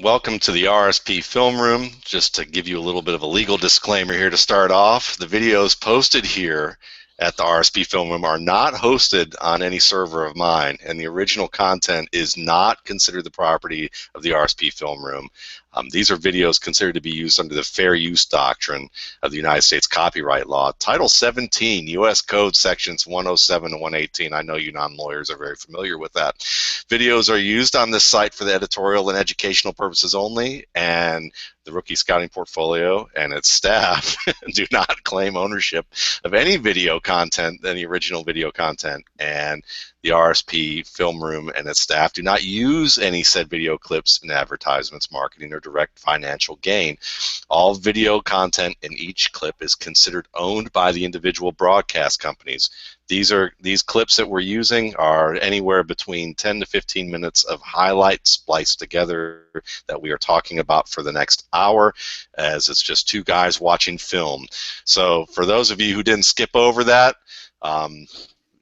Welcome to the RSP Film Room. Just to give you a little bit of a legal disclaimer here to start off, the videos posted here at the RSP Film Room are not hosted on any server of mine, and the original content is not considered the property of the RSP Film Room. These are videos considered to be used under the fair use doctrine of the United States copyright law. Title 17, U.S. Code sections 107 and 118. I know you non-lawyers are very familiar with that. Videos are used on this site for the editorial and educational purposes only, and the Rookie Scouting Portfolio and its staff do not claim ownership of any video content, any original video content, and the RSP Film Room and its staff do not use any said video clips in advertisements, marketing, or direct financial gain. All video content in each clip is considered owned by the individual broadcast companies. These clips that we're using are anywhere between 10 to 15 minutes of highlights spliced together that we are talking about for the next hour, as it's just two guys watching film. So for those of you who didn't skip over that,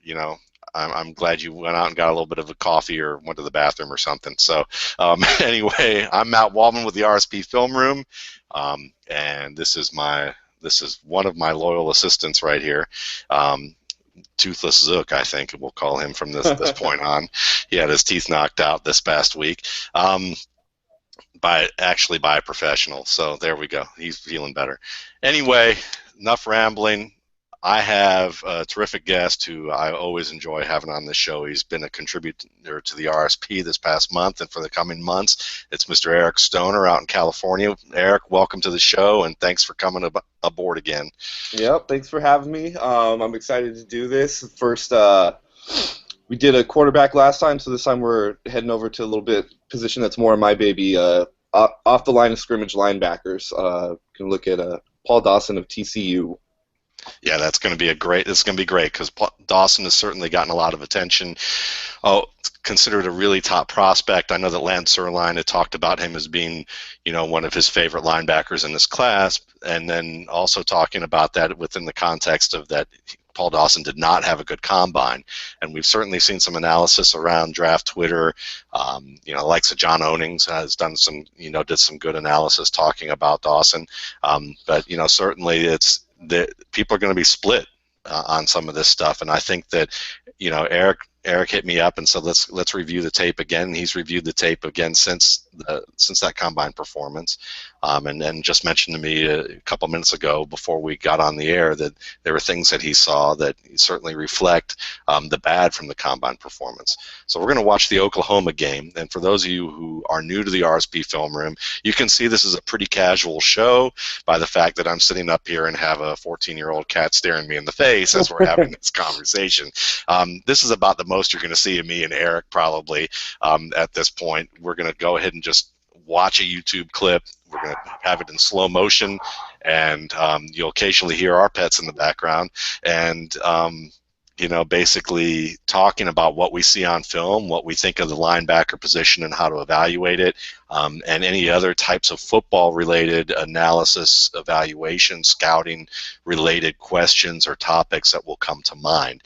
you know, I'm glad you went out and got a little bit of a coffee or went to the bathroom or something. So anyway, I'm Matt Waldman with the RSP Film Room, and this is one of my loyal assistants right here. Toothless Zook, I think we'll call him from this point on. He had his teeth knocked out this past week, by a professional. So there we go. He's feeling better. Anyway, enough rambling. I have a terrific guest who I always enjoy having on this show. He's been a contributor to the RSP this past month and for the coming months. It's Mr. Eric Stoner out in California. Eric, welcome to the show, and thanks for coming aboard again. Yep, thanks for having me. I'm excited to do this. First, we did a quarterback last time, so this time we're heading over to a little bit position that's more my baby, off the line of scrimmage linebackers. You can look at Paul Dawson of TCU. Yeah, that's going to be great because Dawson has certainly gotten a lot of attention. Considered a really top prospect. I know that Lance Zierlein had talked about him as being, one of his favorite linebackers in this class, and then also talking about that within the context of that Paul Dawson did not have a good combine. And we've certainly seen some analysis around draft Twitter. Likes of John Onings has done some, did some good analysis talking about Dawson. But certainly people are going to be split on some of this stuff, and I think that Eric hit me up and said let's review the tape again. He's reviewed the tape again since that combine performance, and then just mentioned to me a couple minutes ago before we got on the air that there were things that he saw that certainly reflect the bad from the combine performance. So we're going to watch the Oklahoma game, and for those of you who are new to the RSP Film Room, you can see this is a pretty casual show by the fact that I'm sitting up here and have a 14-year-old cat staring me in the face as we're having this conversation. This is about the most you're going to see of me and Eric probably at this point. We're going to go ahead and just watch a YouTube clip. We're going to have it in slow motion, and you'll occasionally hear our pets in the background, and basically talking about what we see on film, what we think of the linebacker position and how to evaluate it, and any other types of football-related analysis, evaluation, scouting-related questions or topics that will come to mind.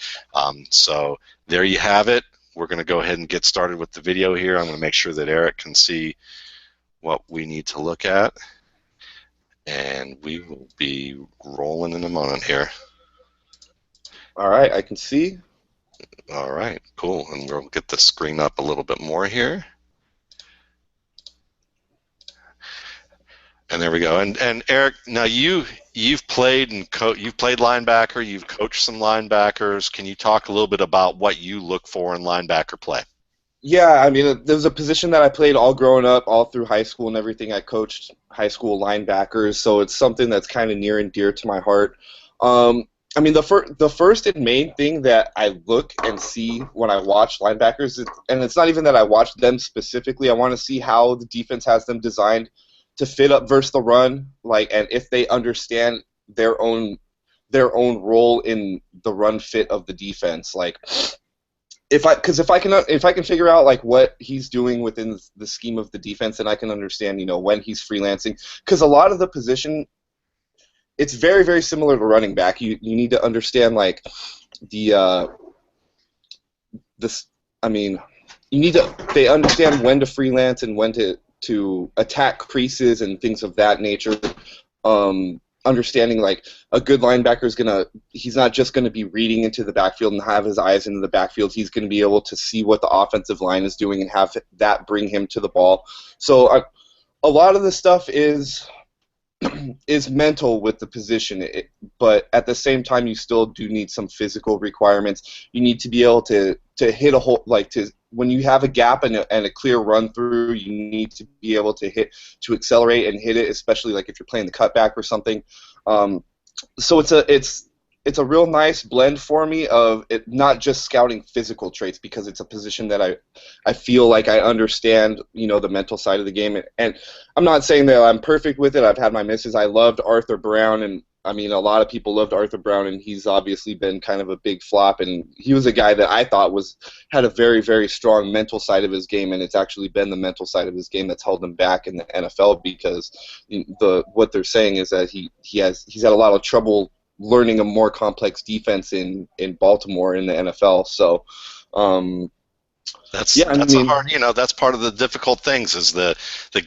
So there you have it. We're going to go ahead and get started with the video here. I'm going to make sure that Eric can see what we need to look at, and we will be rolling in a moment here. All right, I can see. All right, cool. And we'll get the screen up a little bit more here. And there we go. And Eric, now you've played linebacker. You've coached some linebackers. Can you talk a little bit about what you look for in linebacker play? Yeah, I mean, there's a position that I played all growing up, all through high school and everything. I coached high school linebackers, so it's something that's kind of near and dear to my heart. I mean, the first and main thing that I look and see when I watch linebackers, and it's not even that I watch them specifically, I want to see how the defense has them designed to fit up versus the run, and if they understand their own role in the run fit of the defense. If I can figure out what he's doing within the scheme of the defense, and I can understand when he's freelancing, because a lot of the position, it's very, very similar to running back. You need to understand they understand when to freelance and when to to attack creases and things of that nature. Understanding like a good linebacker is he's not just gonna be reading into the backfield and have his eyes into the backfield. He's gonna be able to see what the offensive line is doing and have that bring him to the ball. So a lot of the stuff is mental with the position, but at the same time, you still do need some physical requirements. You need to be able to hit a hole, when you have a gap and a clear run through, you need to be able to accelerate and hit it, especially like if you're playing the cutback or something. So it's a real nice blend for me of it, not just scouting physical traits, because it's a position that I feel like I understand, the mental side of the game. And I'm not saying that I'm perfect with it. I've had my misses. I loved Arthur Brown, and I mean, a lot of people loved Arthur Brown, and he's obviously been kind of a big flop. And he was a guy that I thought had a very, very strong mental side of his game, and it's actually been the mental side of his game that's held him back in the NFL, because what they're saying is that he's had a lot of trouble learning a more complex defense in Baltimore in the NFL. So that's a hard, that's part of the difficult things, is the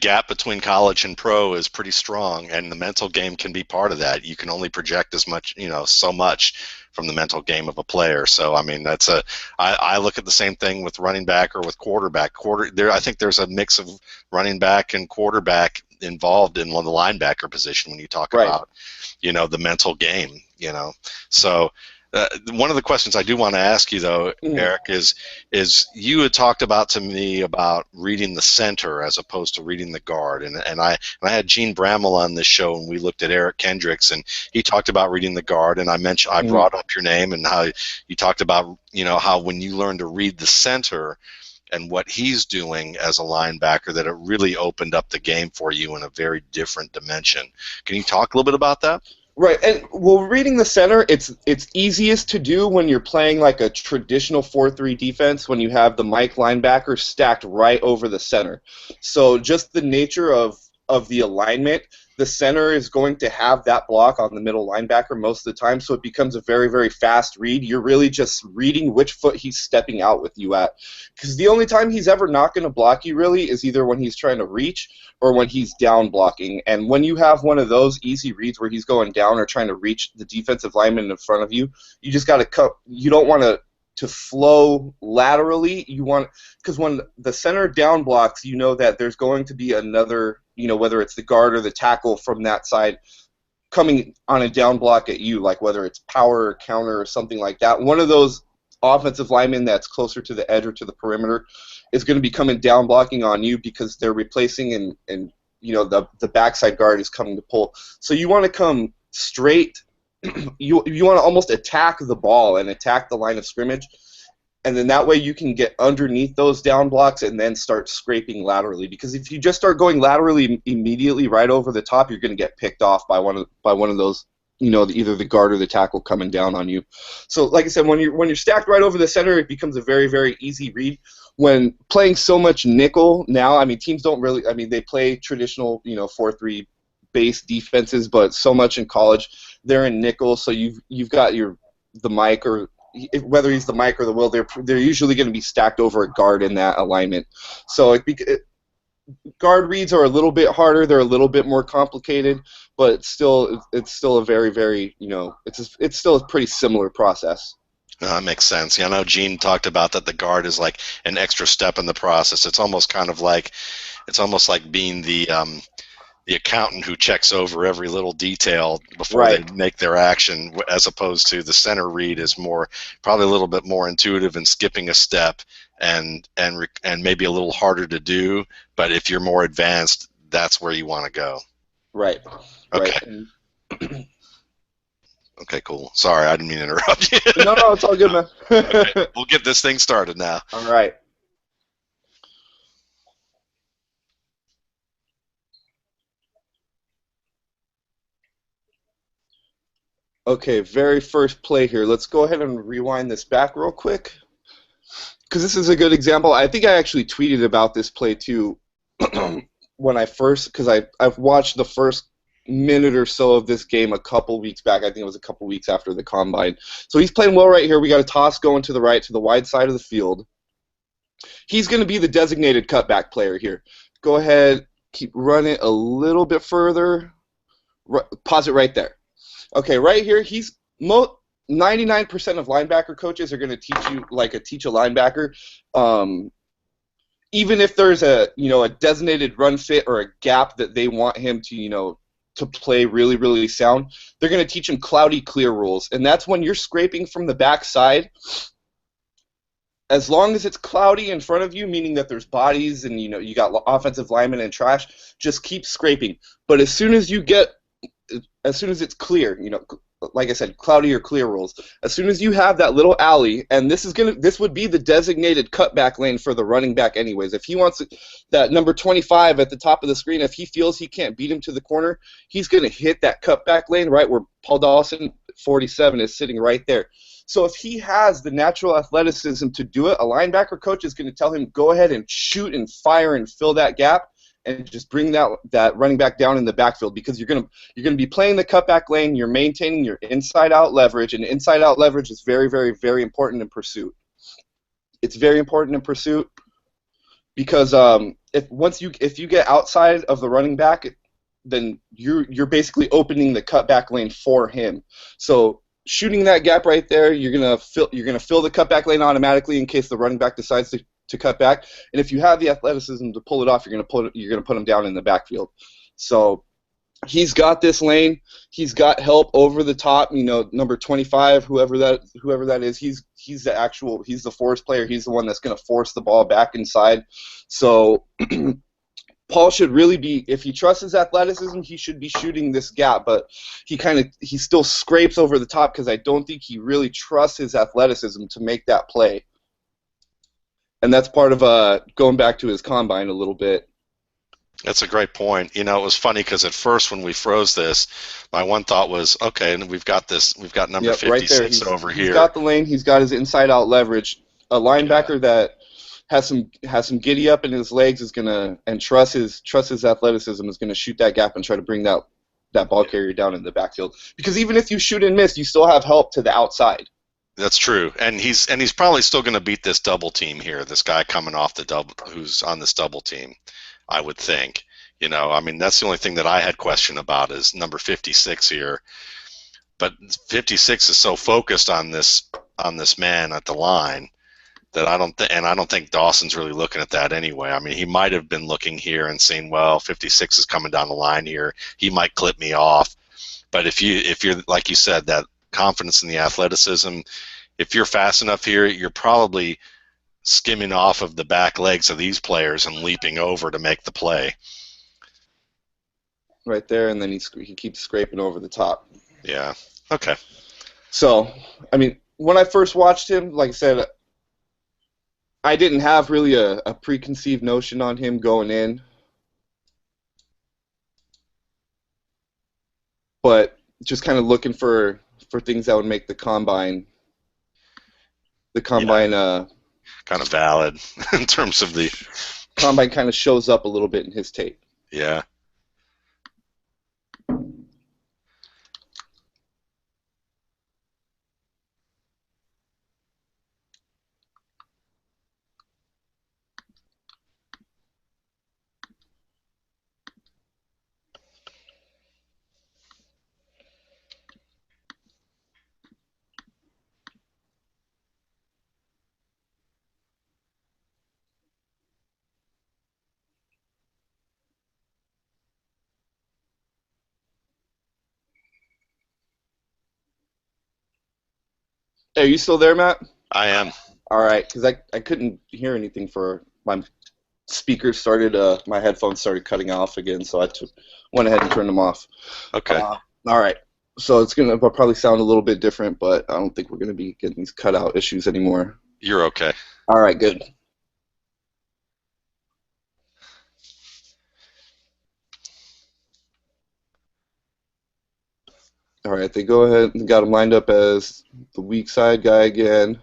gap between college and pro is pretty strong, and the mental game can be part of that. You can only project as much, so much from the mental game of a player. So I mean, I look at the same thing with running back or with quarterback. I think there's a mix of running back and quarterback involved in the linebacker position when you talk about the mental game. So one of the questions I do want to ask you, though, Eric, is you had talked about to me about reading the center as opposed to reading the guard, and I had Gene Bramall on this show, and we looked at Eric Kendricks, and he talked about reading the guard, and I brought up your name and how you talked about how when you learn to read the center and what he's doing as a linebacker, that it really opened up the game for you in a very different dimension. Can you talk a little bit about that? Right, and well, reading the center, it's easiest to do when you're playing like a traditional 4-3 defense, when you have the Mike linebacker stacked right over the center. So just the nature of the alignment, the center is going to have that block on the middle linebacker most of the time, so it becomes a very, very fast read. You're really just reading which foot he's stepping out with you at. Because the only time he's ever not going to block you really is either when he's trying to reach or when he's down blocking. And when you have one of those easy reads where he's going down or trying to reach the defensive lineman in front of you, you just got to cut. You don't want to flow laterally. Because when the center down blocks, you know that there's going to be another, whether it's the guard or the tackle from that side coming on a down block at you, like whether it's power or counter or something like that. One of those offensive linemen that's closer to the edge or to the perimeter is going to be coming down blocking on you, because they're replacing and the backside guard is coming to pull. So you want to come straight. You want to almost attack the ball and attack the line of scrimmage, and then that way you can get underneath those down blocks and then start scraping laterally. Because if you just start going laterally immediately right over the top, you're going to get picked off by one of those, either the guard or the tackle coming down on you. So like I said, when you're stacked right over the center, it becomes a very, very easy read. When playing so much nickel now, I mean, teams don't really, they play traditional, 4-3 base defenses, but so much in college they're in nickel, so you've got the Mike, or whether he's the Mike or the Will, they're usually going to be stacked over a guard in that alignment. So guard reads are a little bit harder, they're a little bit more complicated, but it's still a very, very, it's still a pretty similar process. That makes sense. I know Gene talked about that the guard is like an extra step in the process. It's almost like being the accountant who checks over every little detail before they make their action, as opposed to the center read is probably a little bit more intuitive and skipping a step and maybe a little harder to do. But if you're more advanced, that's where you want to go. Right. Okay. Right. Okay, cool. Sorry, I didn't mean to interrupt you. No, it's all good, man. Okay, we'll get this thing started now. All right. Okay, very first play here. Let's go ahead and rewind this back real quick, because this is a good example. I think I actually tweeted about this play too when because I've watched the first minute or so of this game a couple weeks back. I think it was a couple weeks after the combine. So he's playing well right here. We got a toss going to the right, to the wide side of the field. He's going to be the designated cutback player here. go ahead, keep running a little bit further. Pause it right there. Okay, right here, 99% of linebacker coaches are going to teach you like teach a linebacker. Even if there's a designated run fit or a gap that they want him to play really, really sound, they're going to teach him cloudy clear rules. And that's when you're scraping from the backside. As long as it's cloudy in front of you, meaning that there's bodies and you got offensive linemen and trash, just keep scraping. But as soon as it's clear, like I said, cloudy or clear rules. As soon as you have that little alley, and this would be the designated cutback lane for the running back anyways. If he wants that number 25 at the top of the screen, if he feels he can't beat him to the corner, he's going to hit that cutback lane right where Paul Dawson, 47, is sitting right there. So if he has the natural athleticism to do it, a linebacker coach is going to tell him, go ahead and shoot and fire and fill that gap, and just bring that running back down in the backfield, because you're gonna be playing the cutback lane. You're maintaining your inside out leverage, and inside out leverage is very, very, very important in pursuit. It's very important in pursuit because if you get outside of the running back, then you're basically opening the cutback lane for him. So shooting that gap right there, you're gonna fill the cutback lane automatically in case the running back decides to cut back, and if you have the athleticism to pull it off, you're gonna put him down in the backfield. So he's got this lane. He's got help over the top. Number 25, whoever that is, he's the force player. He's the one that's gonna force the ball back inside. So Paul should really be, if he trusts his athleticism, he should be shooting this gap, but he still scrapes over the top because I don't think he really trusts his athleticism to make that play. And that's part of going back to his combine a little bit. That's a great point. It was funny because at first when we froze this, my one thought was, okay, and we've got number 56 right over here. He's got the lane. He's got his inside-out leverage. A linebacker that has some giddy up in his legs is gonna, and trust his athleticism, is gonna shoot that gap and try to bring that ball carrier down in the backfield. Because even if you shoot and miss, you still have help to the outside. That's true, and he's probably still going to beat this double team here. This guy coming off the double, who's on this double team, I would think. That's the only thing that I had question about is number 56 here. But 56 is so focused on this man at the line that I don't think Dawson's really looking at that anyway. He might have been looking here and saying, well, 56 is coming down the line here. He might clip me off. But if you're like you said, that confidence in the athleticism, if you're fast enough here, you're probably skimming off of the back legs of these players and leaping over to make the play. Right there, and then he keeps scraping over the top. Yeah. Okay. So, when I first watched him, like I said, I didn't have really a preconceived notion on him going in. But just kind of looking for things that would make the combine kind of valid in terms of the combine kind of shows up a little bit in his tape. Yeah. Hey, are you still there, Matt? I am. All right, because I couldn't hear anything for my speakers started, my headphones started cutting off again, so I went ahead and turned them off. Okay. All right, so it's going to probably sound a little bit different, but I don't think we're going to be getting these cutout issues anymore. You're okay. All right, good. All right, they go ahead and got him lined up as the weak side guy again.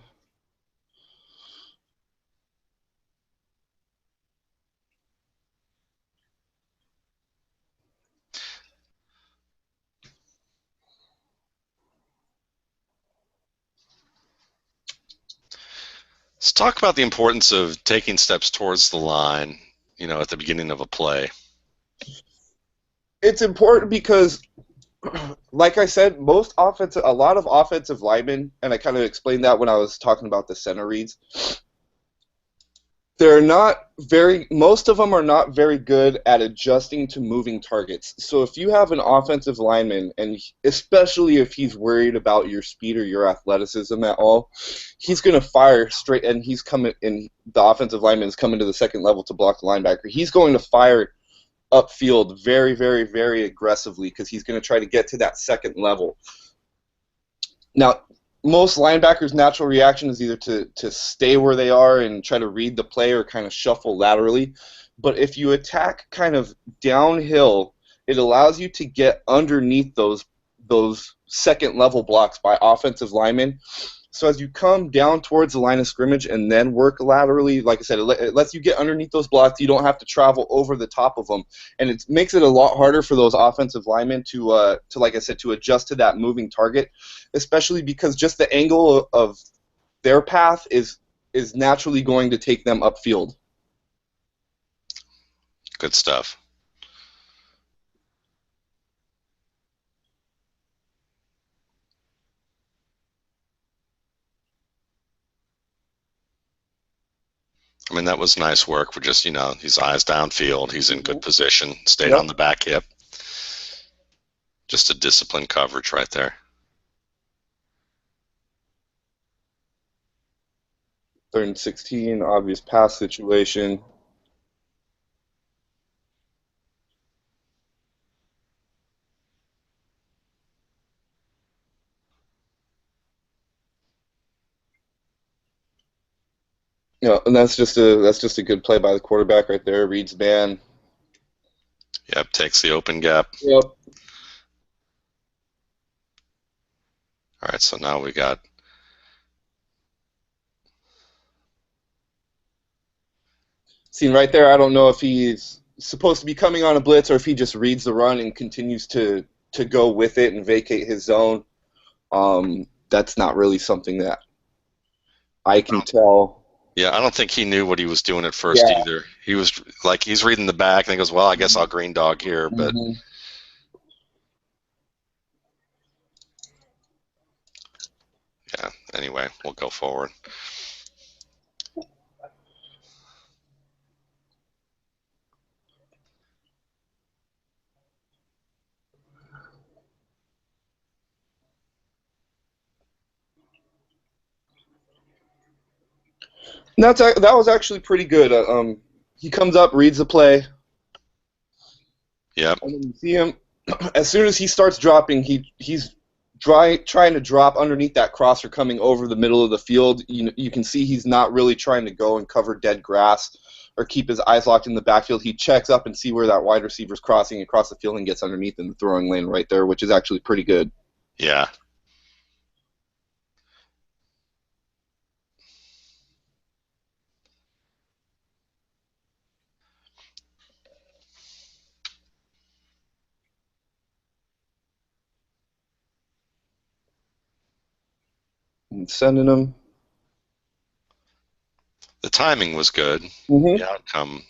Let's talk about the importance of taking steps towards the line. at the beginning of a play? It's important because, like I said, a lot of offensive linemen, and I kind of explained that when I was talking about the center reads. Most of them are not very good at adjusting to moving targets. So if you have an offensive lineman, and especially if he's worried about your speed or your athleticism at all, he's going to fire straight, and the offensive lineman is coming to the second level to block the linebacker. He's going to fire upfield very, very, very aggressively because he's going to try to get to that second level. Now, most linebackers' natural reaction is either to stay where they are and try to read the play or kind of shuffle laterally. But if you attack kind of downhill, it allows you to get underneath those second level blocks by offensive linemen. So as you come down towards the line of scrimmage and then work laterally, like I said, it lets you get underneath those blocks. You don't have to travel over the top of them, and it makes it a lot harder for those offensive linemen to like I said, to adjust to that moving target, especially because just the angle of their path is naturally going to take them upfield. Good stuff. I mean, that was nice work for just, his eyes downfield. He's in good position, stayed on the back hip. Just a disciplined coverage right there. Third and 16, obvious pass situation. And that's just a good play by the quarterback right there. Reads man. Yep, takes the open gap. Yep. All right, so now we got. See right there, I don't know if he's supposed to be coming on a blitz or if he just reads the run and continues to go with it and vacate his zone. That's not really something that I can tell. Yeah, I don't think he knew what he was doing at first either. He was like, he's reading the back and he goes, well, I guess I'll green dog here, but yeah, anyway, we'll go forward. That was actually pretty good. He comes up, reads the play. Yep. And then you see him as soon as he starts dropping. He's trying to drop underneath that crosser coming over the middle of the field. You can see he's not really trying to go and cover dead grass or keep his eyes locked in the backfield. He checks up and see where that wide receiver's crossing across the field and gets underneath in the throwing lane right there, which is actually pretty good. Yeah. And sending him. The timing was good. Mm-hmm. The outcome.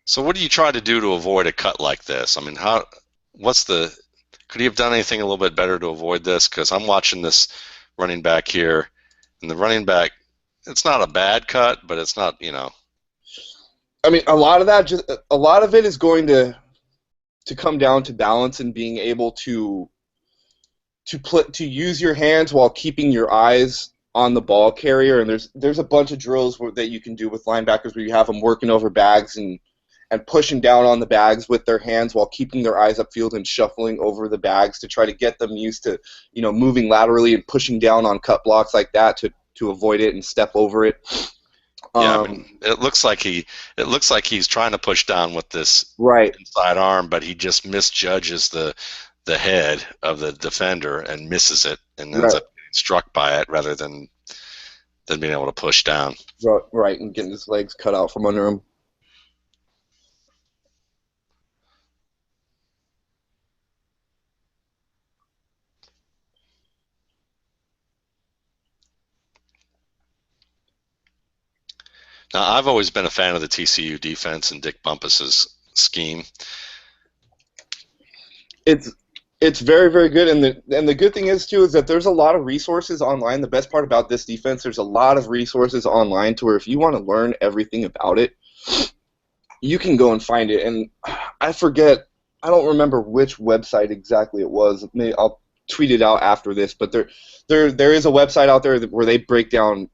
So what do you try to do to avoid a cut like this? I mean, could he have done anything a little bit better to avoid this? Because I'm watching this running back here, and the running back, it's not a bad cut, but it's not, I mean, a lot of it is going to come down to balance and being able to use your hands while keeping your eyes on the ball carrier. And there's a bunch of drills that you can do with linebackers where you have them working over bags and pushing down on the bags with their hands while keeping their eyes upfield and shuffling over the bags to try to get them used to, moving laterally and pushing down on cut blocks like that to avoid it and step over it. Yeah, I mean, it looks like he's trying to push down with this inside arm, but he just misjudges the head of the defender and misses it, and ends up getting struck by it rather than being able to push down. Right, and getting his legs cut out from under him. Now, I've always been a fan of the TCU defense and Dick Bumpus's scheme. It's it's very very good, and the good thing is too is that there's a lot of resources online. The best part about this defense, there's a lot of resources online to where if you want to learn everything about it, you can go and find it. And I forget, I don't remember which website exactly it was. Maybe I'll tweet it out after this, but there is a website out there where they break down,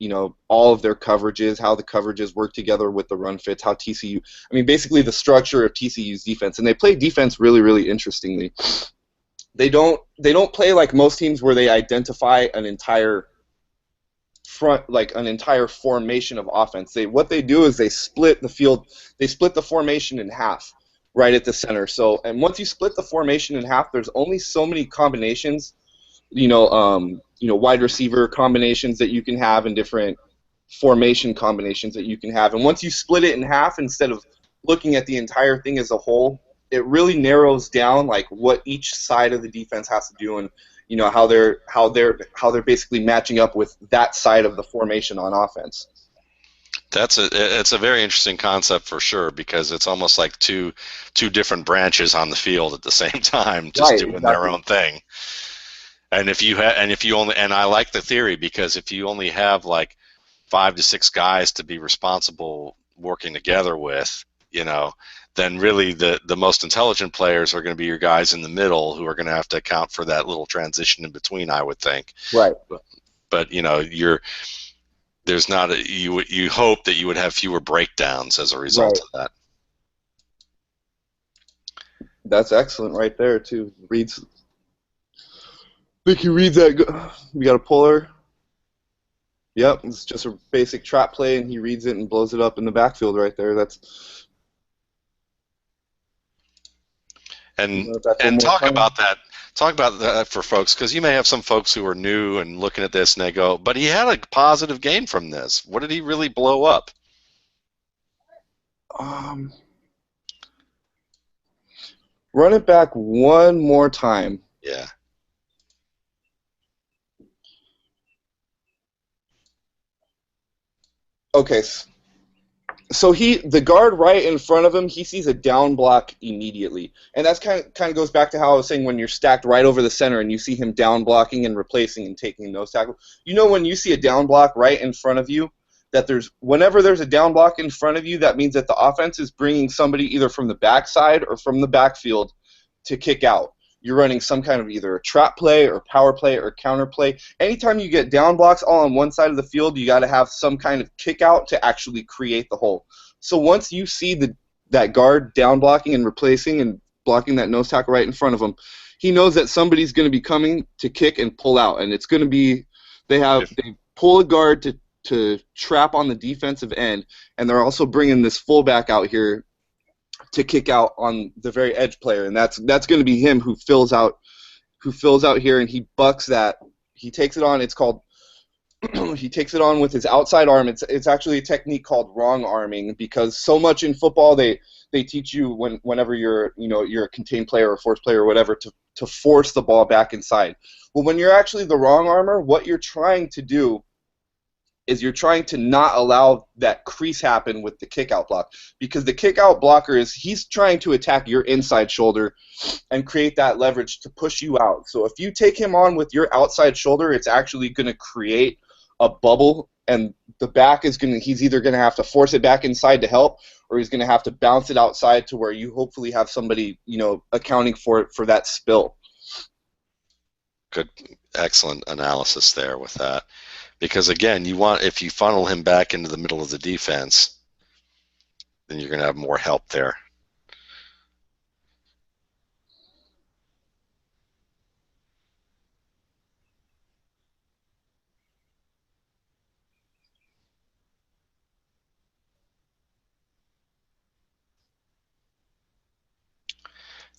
all of their coverages, how the coverages work together with the run fits, how TCU, I mean, basically the structure of TCU's defense, and they play defense really, really interestingly. They don't play like most teams where they identify an entire front, like an entire formation of offense. What they do is they split the field, they split the formation in half right at the center. So, and once you split the formation in half, there's only so many combinations, wide receiver combinations that you can have and different formation combinations that you can have. And once you split it in half, instead of looking at the entire thing as a whole, it really narrows down like what each side of the defense has to do, and how they're basically matching up with that side of the formation on offense. It's a very interesting concept for sure, because it's almost like two different branches on the field at the same time, just Right, doing exactly. their own thing. And if you only, and I like the theory, because if you only have like 5 to 6 guys to be responsible working together with, then really the most intelligent players are going to be your guys in the middle, who are going to have to account for that little transition in between, I would think. Right. But there's not you hope that you would have fewer breakdowns as a result Right. of that. That's excellent right there too. Reads. I think he reads that. We got a puller. Yep, it's just a basic trap play, and he reads it and blows it up in the backfield right there. That's. And That's one and more talk time. about that. Talk about that for folks, because you may have some folks who are new and looking at this and they go, "But he had a positive gain from this. What did he really blow up?" Um, Run it back one more time. Yeah. Okay, so the guard right in front of him, he sees a down block immediately, and that's kind of goes back to how I was saying when you're stacked right over the center and you see him down blocking and replacing and taking nose tackle. When you see a down block right in front of you, that whenever there's a down block in front of you, that means that the offense is bringing somebody either from the backside or from the backfield to kick out. You're running some kind of either a trap play or power play or counter play. Anytime you get down blocks all on one side of the field, you got to have some kind of kick out to actually create the hole. So once you see that guard down blocking and replacing and blocking that nose tackle right in front of him, he knows that somebody's going to be coming to kick and pull out, and it's going to be they pull a guard to trap on the defensive end, and they're also bringing this fullback out here to kick out on the very edge player, and that's going to be him who fills out here, and he bucks that. He takes it on. It's called he takes it on with his outside arm. It's actually a technique called wrong arming, because so much in football they teach you whenever you're a contained player or force player or whatever to force the ball back inside. Well, when you're actually the wrong armor, what you're trying to do is you're trying to not allow that crease happen with the kick-out block, because the kick-out blocker he's trying to attack your inside shoulder and create that leverage to push you out. So if you take him on with your outside shoulder, it's actually going to create a bubble, and the back he's either going to have to force it back inside to help, or he's going to have to bounce it outside to where you hopefully have somebody accounting for it for that spill. Good, excellent analysis there with that. Because again, if you funnel him back into the middle of the defense, then you're going to have more help there.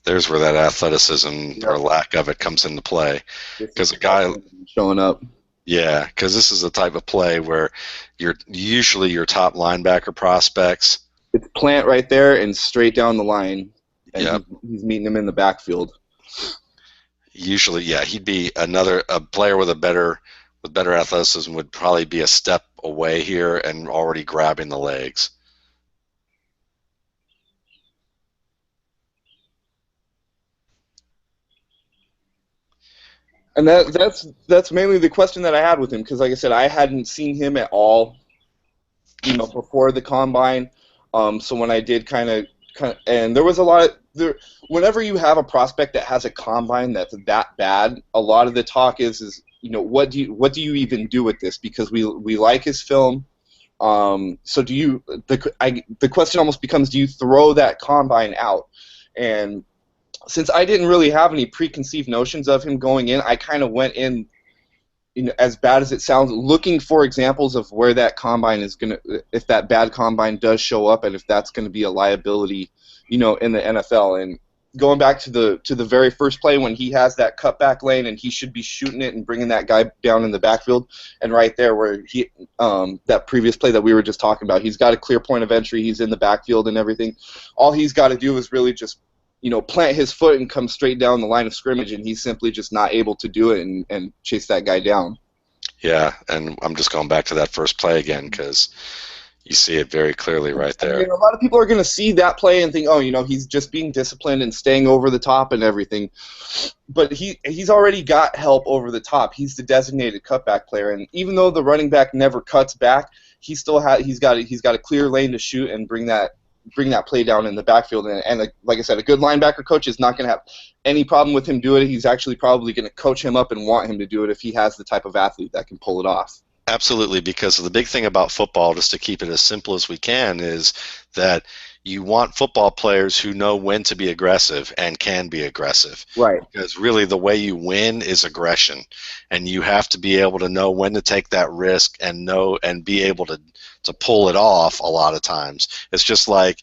There's where that athleticism or lack of it comes into play. Because a guy showing up. Yeah, because this is the type of play where usually your top linebacker prospects. It's plant right there and straight down the line, and Yep. he's meeting him in the backfield. Usually, yeah, he'd be a player with better athleticism would probably be a step away here and already grabbing the legs. And that's mainly the question that I had with him, because like I said, I hadn't seen him at all, before the combine. So when I did and there was a lot of there. Whenever you have a prospect that has a combine that's that bad, a lot of the talk is what do you even do with this? Because we like his film. So the question almost becomes, do you throw that combine out? And since I didn't really have any preconceived notions of him going in, I kind of went in, as bad as it sounds, looking for examples of where that combine is gonna, if that bad combine does show up, and if that's going to be a liability, in the NFL. And going back to the very first play when he has that cutback lane and he should be shooting it and bringing that guy down in the backfield, and right there where that previous play that we were just talking about, he's got a clear point of entry, he's in the backfield and everything. All he's got to do is really just plant his foot and come straight down the line of scrimmage, and he's simply just not able to do it and chase that guy down. Yeah, and I'm just going back to that first play again because you see it very clearly right there. A lot of people are going to see that play and think, oh, he's just being disciplined and staying over the top and everything. But he's already got help over the top. He's the designated cutback player, and even though the running back never cuts back, he's got a clear lane to shoot and bring that play down in the backfield. And like I said, a good linebacker coach is not going to have any problem with him doing it. He's actually probably going to coach him up and want him to do it if he has the type of athlete that can pull it off. Absolutely, because the big thing about football, just to keep it as simple as we can, is that you want football players who know when to be aggressive and can be aggressive. Right. Because really the way you win is aggression, and you have to be able to know when to take that risk and be able to pull it off a lot of times. It's just like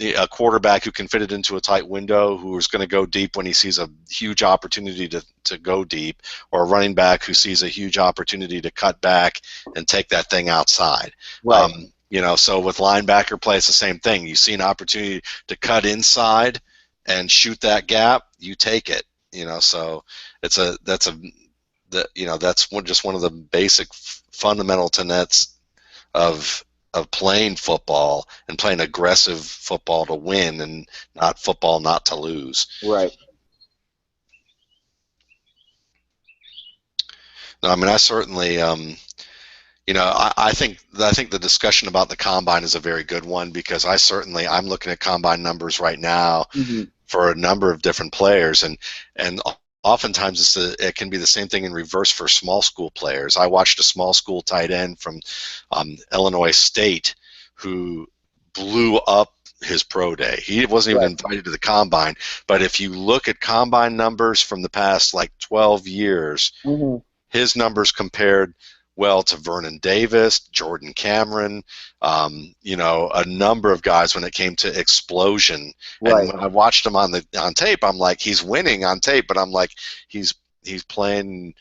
a quarterback who can fit it into a tight window, who is going to go deep when he sees a huge opportunity to go deep, or a running back who sees a huge opportunity to cut back and take that thing outside. Right. So with linebacker play, it's the same thing. You see an opportunity to cut inside and shoot that gap, you take it. So that's just one of the basic fundamental tenets of playing football, and playing aggressive football to win, and not football not to lose. Right. No, I mean, I certainly, I think the discussion about the combine is a very good one, because I'm looking at combine numbers right now for a number of different players, and oftentimes it can be the same thing in reverse for small school players. I watched a small school tight end from Illinois State who blew up his pro day. He wasn't even invited to the combine, but if you look at combine numbers from the past 12 years, his numbers compared well to Vernon Davis, Jordan Cameron, a number of guys when it came to explosion. Right. And when I watched him on tape, I'm like, he's winning on tape, but I'm like, he's playing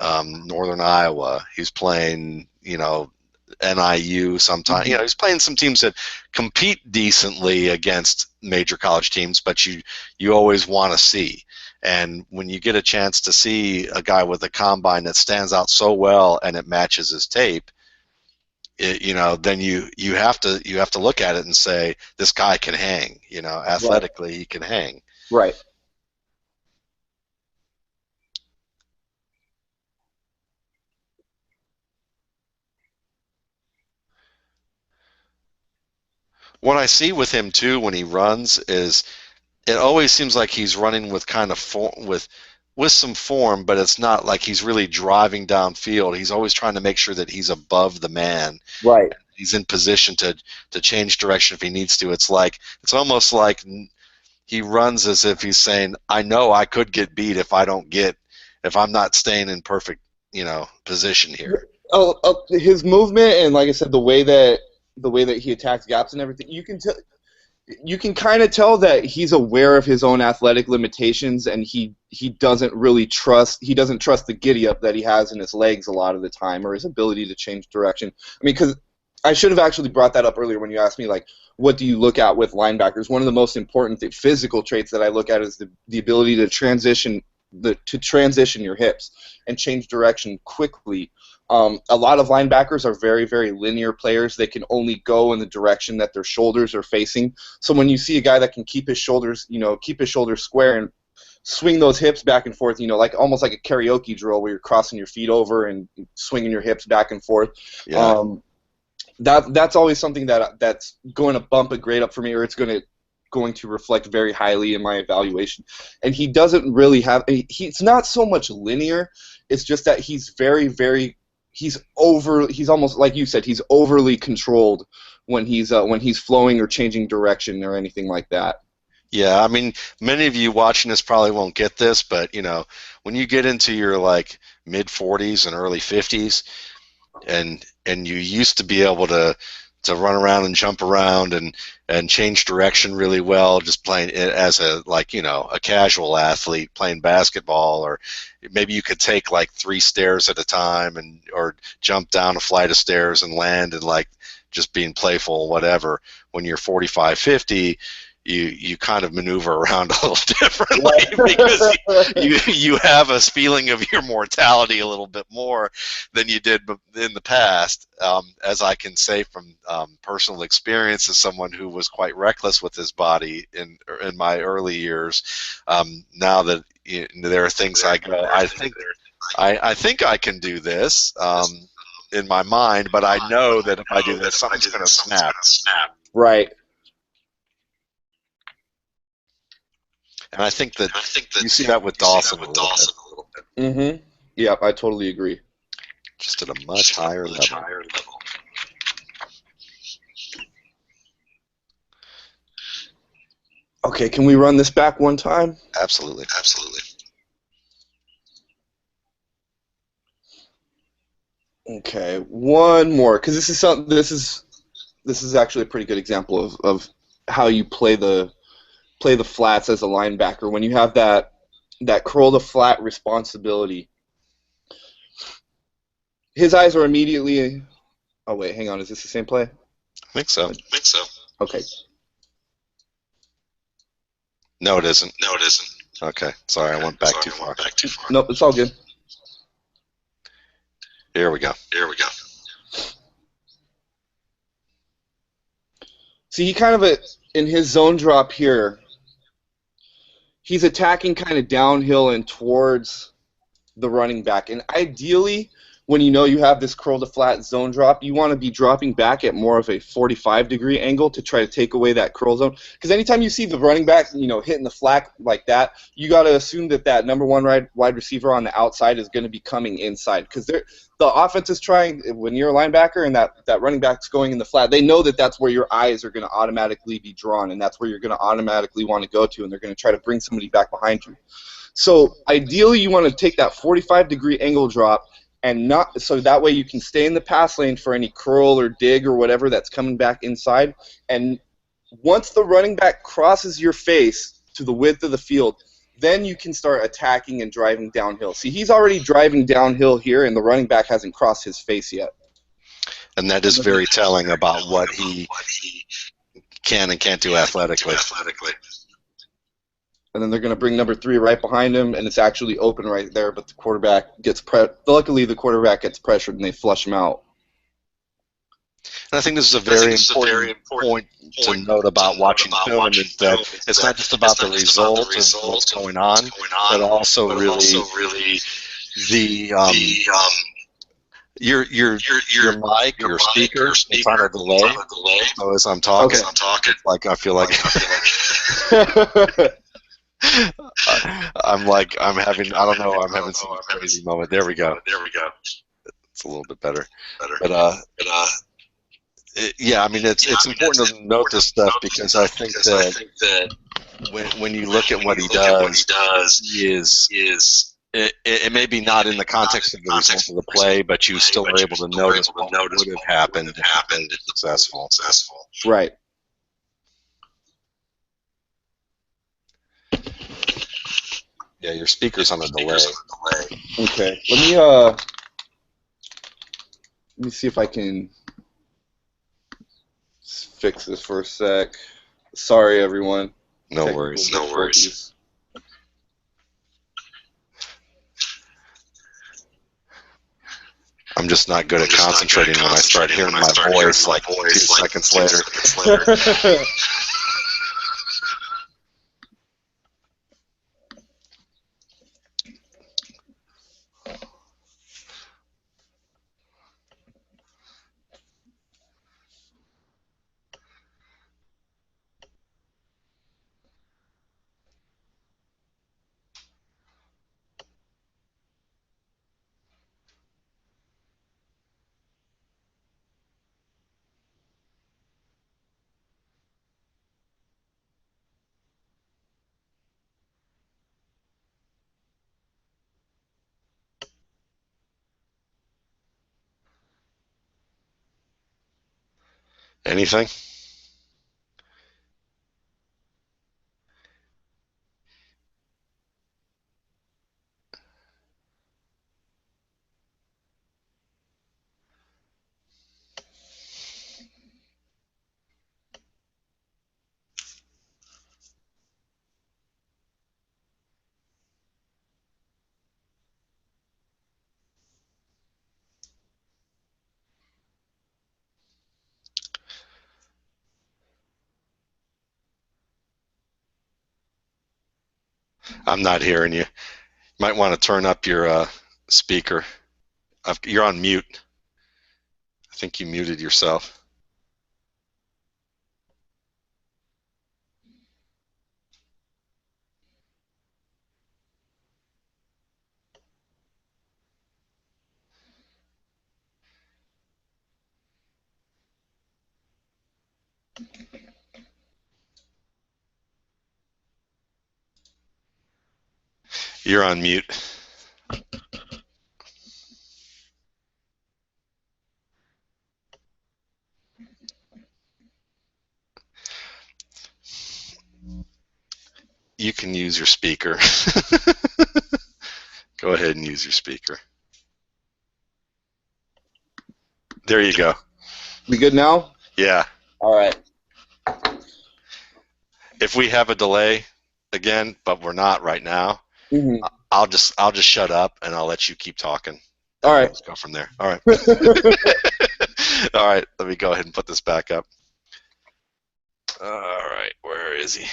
Northern Iowa. He's playing, NIU sometimes. He's playing some teams that compete decently against major college teams, but you always want to see. And when you get a chance to see a guy with a combine that stands out so well and it matches his tape, then you have to look at it and say, this guy can hang. Athletically, he can hang. Right. What I see with him too when he runs is, it always seems like he's running with kind of with some form, but it's not like he's really driving downfield. He's always trying to make sure that he's above the man. Right. He's in position to change direction if he needs to. It's almost like he runs as if he's saying, I know I could get beat if I'm not staying in perfect, position here. His movement, and like I said, the way that he attacks gaps and everything, you can kind of tell that he's aware of his own athletic limitations, and he doesn't trust the giddy up that he has in his legs a lot of the time, or his ability to change direction. I mean, because I should have actually brought that up earlier when you asked me, what do you look at with linebackers? One of the most important physical traits that I look at is the ability to transition your hips and change direction quickly. A lot of linebackers are very, very linear players. They can only go in the direction that their shoulders are facing. So when you see a guy that can keep his shoulders, keep his shoulders square and swing those hips back and forth, like almost like a karaoke drill where you're crossing your feet over and swinging your hips back and forth. Yeah. That's always something that's going to bump a grade up for me, or it's going to reflect very highly in my evaluation. And he doesn't really have. He's not so much linear. It's just that he's very, very. He's almost like you said. He's overly controlled when he's flowing or changing direction or anything like that. Yeah, I mean, many of you watching this probably won't get this, but when you get into your like mid 40s and early 50s, and you used to be able to run around and jump around and change direction really well, just playing it as a casual athlete playing basketball, or maybe you could take like 3 stairs at a time or jump down a flight of stairs and land and like just being playful, whatever. When you're 45, 50, you kind of maneuver around a little differently because you have a feeling of your mortality a little bit more than you did in the past. As I can say from personal experience as someone who was quite reckless with his body in my early years, now that there are things I go, I think I can do this in my mind, but I know that if I do this, something's going to snap. Right. And I think that you see that with Dawson a little bit. Mm-hmm. Yeah, I totally agree. Just at a much higher level. Okay, can we run this back one time? Absolutely. Okay, one more, because this is actually a pretty good example of how you play the flats as a linebacker when you have that curl to flat responsibility. His eyes are immediately. Oh wait, hang on. Is this the same play? I think so. Okay. No, it isn't. Okay, sorry, I went back too far. Nope, it's all good. Here we go. See, he kind of in his zone drop here. He's attacking kind of downhill and towards the running back. And ideally, when you have this curl to flat zone drop, you want to be dropping back at more of a 45-degree angle to try to take away that curl zone. Because anytime you see the running back, hitting the flat like that, you got to assume that number one wide receiver on the outside is going to be coming inside. Because the offense is trying, when you're a linebacker and that running back's going in the flat, they know that that's where your eyes are going to automatically be drawn, and that's where you're going to automatically want to go to, and they're going to try to bring somebody back behind you. So ideally, you want to take that 45-degree angle drop, and not so that way you can stay in the pass lane for any curl or dig or whatever that's coming back inside. And once the running back crosses your face to the width of the field, then you can start attacking and driving downhill. See, he's already driving downhill here, and the running back hasn't crossed his face yet. And that is very telling about what he can and can't do athletically. And then they're going to bring number 3 right behind him, and it's actually open right there, but the quarterback gets luckily the quarterback gets pressured, and they flush him out. And I think this is a very important point to note about watching film, is that it's not just about the result of what's going on, but also really the your mic, your speaker, it's on a delay. So as I'm talking, like I feel like I'm having some crazy moment. There we go. It's a little bit better. But yeah, I mean it's important to note this stuff because I think that when you look at what he does, it may be not in the context of the result of the play, but you still are able to notice what would have happened if it was successful. Right. Yeah, your speaker's on a delay. Okay. Let me see if I can fix this for a sec. Sorry, everyone. No worries. I'm just not good at concentrating when I start hearing my voice like 2 seconds later. Anything? I'm not hearing you. Might want to turn up your speaker. You're on mute. I think you muted yourself. You're on mute. You can use your speaker. Go ahead and use your speaker. There you go. We good now? Yeah. All right. If we have a delay again, but we're not right now, I'll just shut up and I'll let you keep talking. All right. Let's go from there. All right. All right. Let me go ahead and put this back up. All right. Where is he?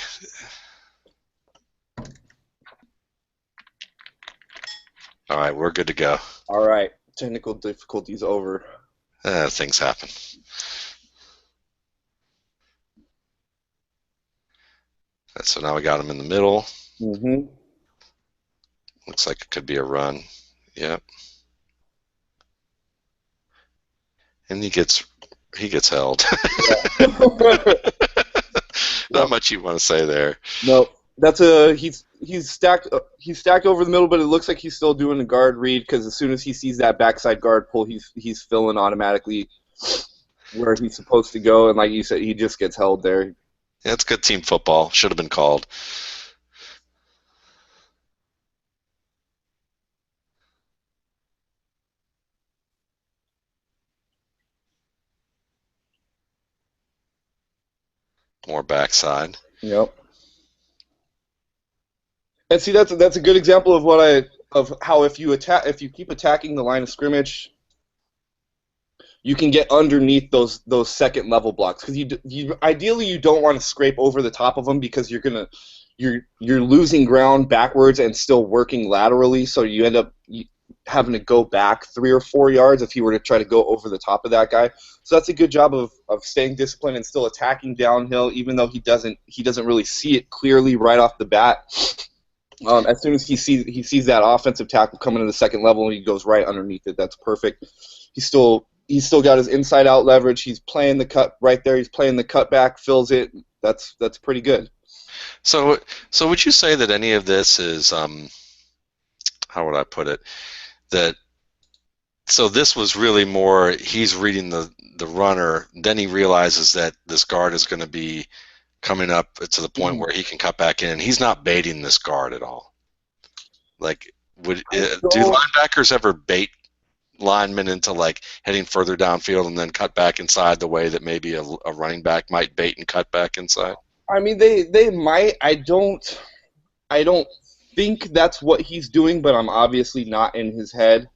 All right. We're good to go. All right. Technical difficulties over. Things happen. So now we got him in the middle. Looks like it could be a run. Yep. And he gets held. Not much you want to say there. No, that's he's stacked over the middle, but it looks like he's still doing a guard read because as soon as he sees that backside guard pull, he's filling automatically where he's supposed to go, and like you said, he just gets held there. Yeah, it's good team football. Should have been called. More backside. Yep. And see, that's a good example of how if you keep attacking the line of scrimmage, you can get underneath those second level blocks because you ideally you don't want to scrape over the top of them because you're losing ground backwards and still working laterally, so you end up having to go back 3 or 4 yards if you were to try to go over the top of that guy. So that's a good job of staying disciplined and still attacking downhill, even though he doesn't really see it clearly right off the bat. As soon as he sees that offensive tackle coming to the second level, he goes right underneath it. That's perfect. He's still got his inside out leverage. He's playing the cut right there. He's playing the cutback, fills it. That's pretty good. So would you say that any of this is how would I put it? So this was really more he's reading the runner, then he realizes that this guard is going to be coming up to the point where he can cut back in. He's not baiting this guard at all. Like, do linebackers ever bait linemen into like heading further downfield and then cut back inside the way that maybe a running back might bait and cut back inside? I mean, they might. I don't think that's what he's doing, but I'm obviously not in his head.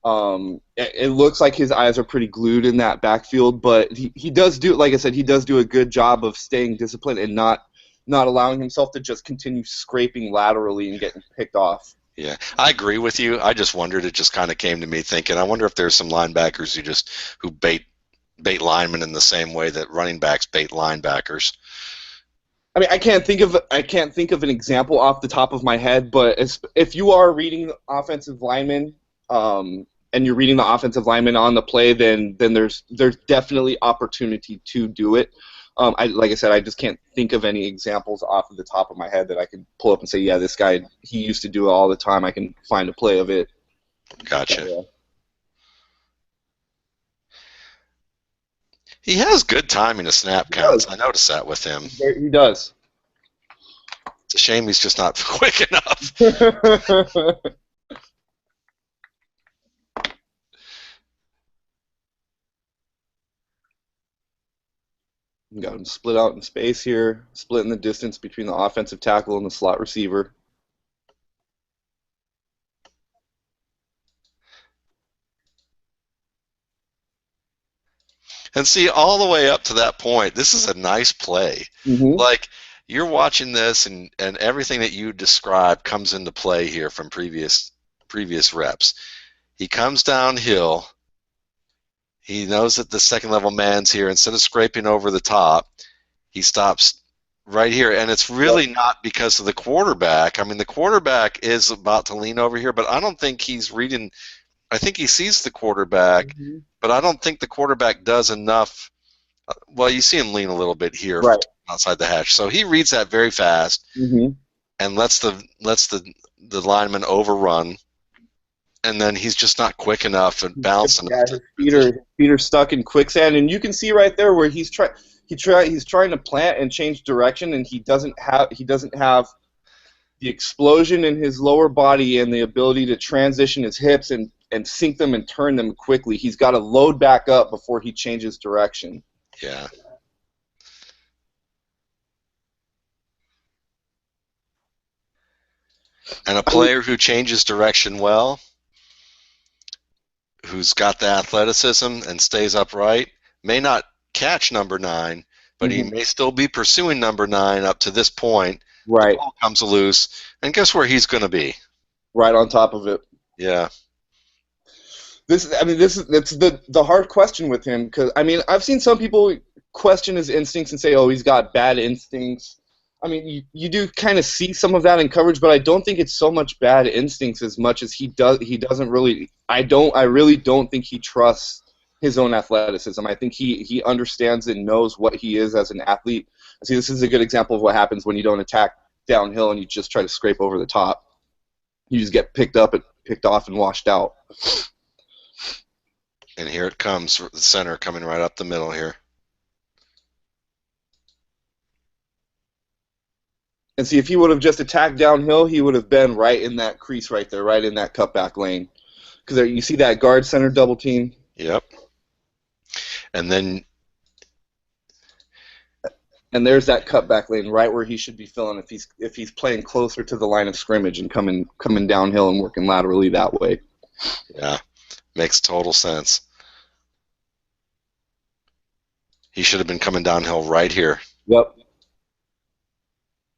It looks like his eyes are pretty glued in that backfield, but he does do, like I said, he does do a good job of staying disciplined and not allowing himself to just continue scraping laterally and getting picked off. Yeah, I agree with you. I just wondered. It just kind of came to me thinking. I wonder if there's some linebackers who bait linemen in the same way that running backs bait linebackers. I mean, I can't think of an example off the top of my head, but if you are reading offensive linemen, and you're reading the offensive lineman on the play, then there's definitely opportunity to do it. Like I said, I just can't think of any examples off of the top of my head that I could pull up and say, yeah, this guy, he used to do it all the time. I can find a play of it. Gotcha. So, yeah. He has good timing to snap counts. I noticed that with him. He does. It's a shame he's just not quick enough. You got him split out in space here, splitting the distance between the offensive tackle and the slot receiver. And see, all the way up to that point, this is a nice play. Mm-hmm. Like, you're watching this, and everything that you described comes into play here from previous reps. He comes downhill. He knows that the second level man's here. Instead of scraping over the top, he stops right here. And it's really not because of the quarterback. I mean, the quarterback is about to lean over here, but I don't think he's reading. I think he sees the quarterback, but I don't think the quarterback does enough. Well, you see him lean a little bit here outside the hash. So he reads that very fast and lets the lineman overrun. And then he's just not quick enough and bouncing. Yeah, his feet are stuck in quicksand, and you can see right there where he's trying to plant and change direction, and he doesn't have the explosion in his lower body and the ability to transition his hips and sink them and turn them quickly. He's got to load back up before he changes direction. Yeah. And a player who changes direction well, who's got the athleticism and stays upright, may not catch number 9, but he may still be pursuing number 9 up to this point. Right. The ball comes loose, and guess where he's going to be? Right on top of it. Yeah. That's the hard question with him, because I mean, I've seen some people question his instincts and say, oh, he's got bad instincts. I mean, you do kind of see some of that in coverage, but I don't think it's so much bad instincts as much as he doesn't really. I really don't think he trusts his own athleticism. I think he understands and knows what he is as an athlete. See, this is a good example of what happens when you don't attack downhill and you just try to scrape over the top. You just get picked off and washed out. And here it comes, the center coming right up the middle here. And see, if he would have just attacked downhill, he would have been right in that crease right there, right in that cutback lane. Because you see that guard center double team? Yep. And then... And there's that cutback lane right where he should be filling if he's playing closer to the line of scrimmage and coming downhill and working laterally that way. Yeah, makes total sense. He should have been coming downhill right here. Yep.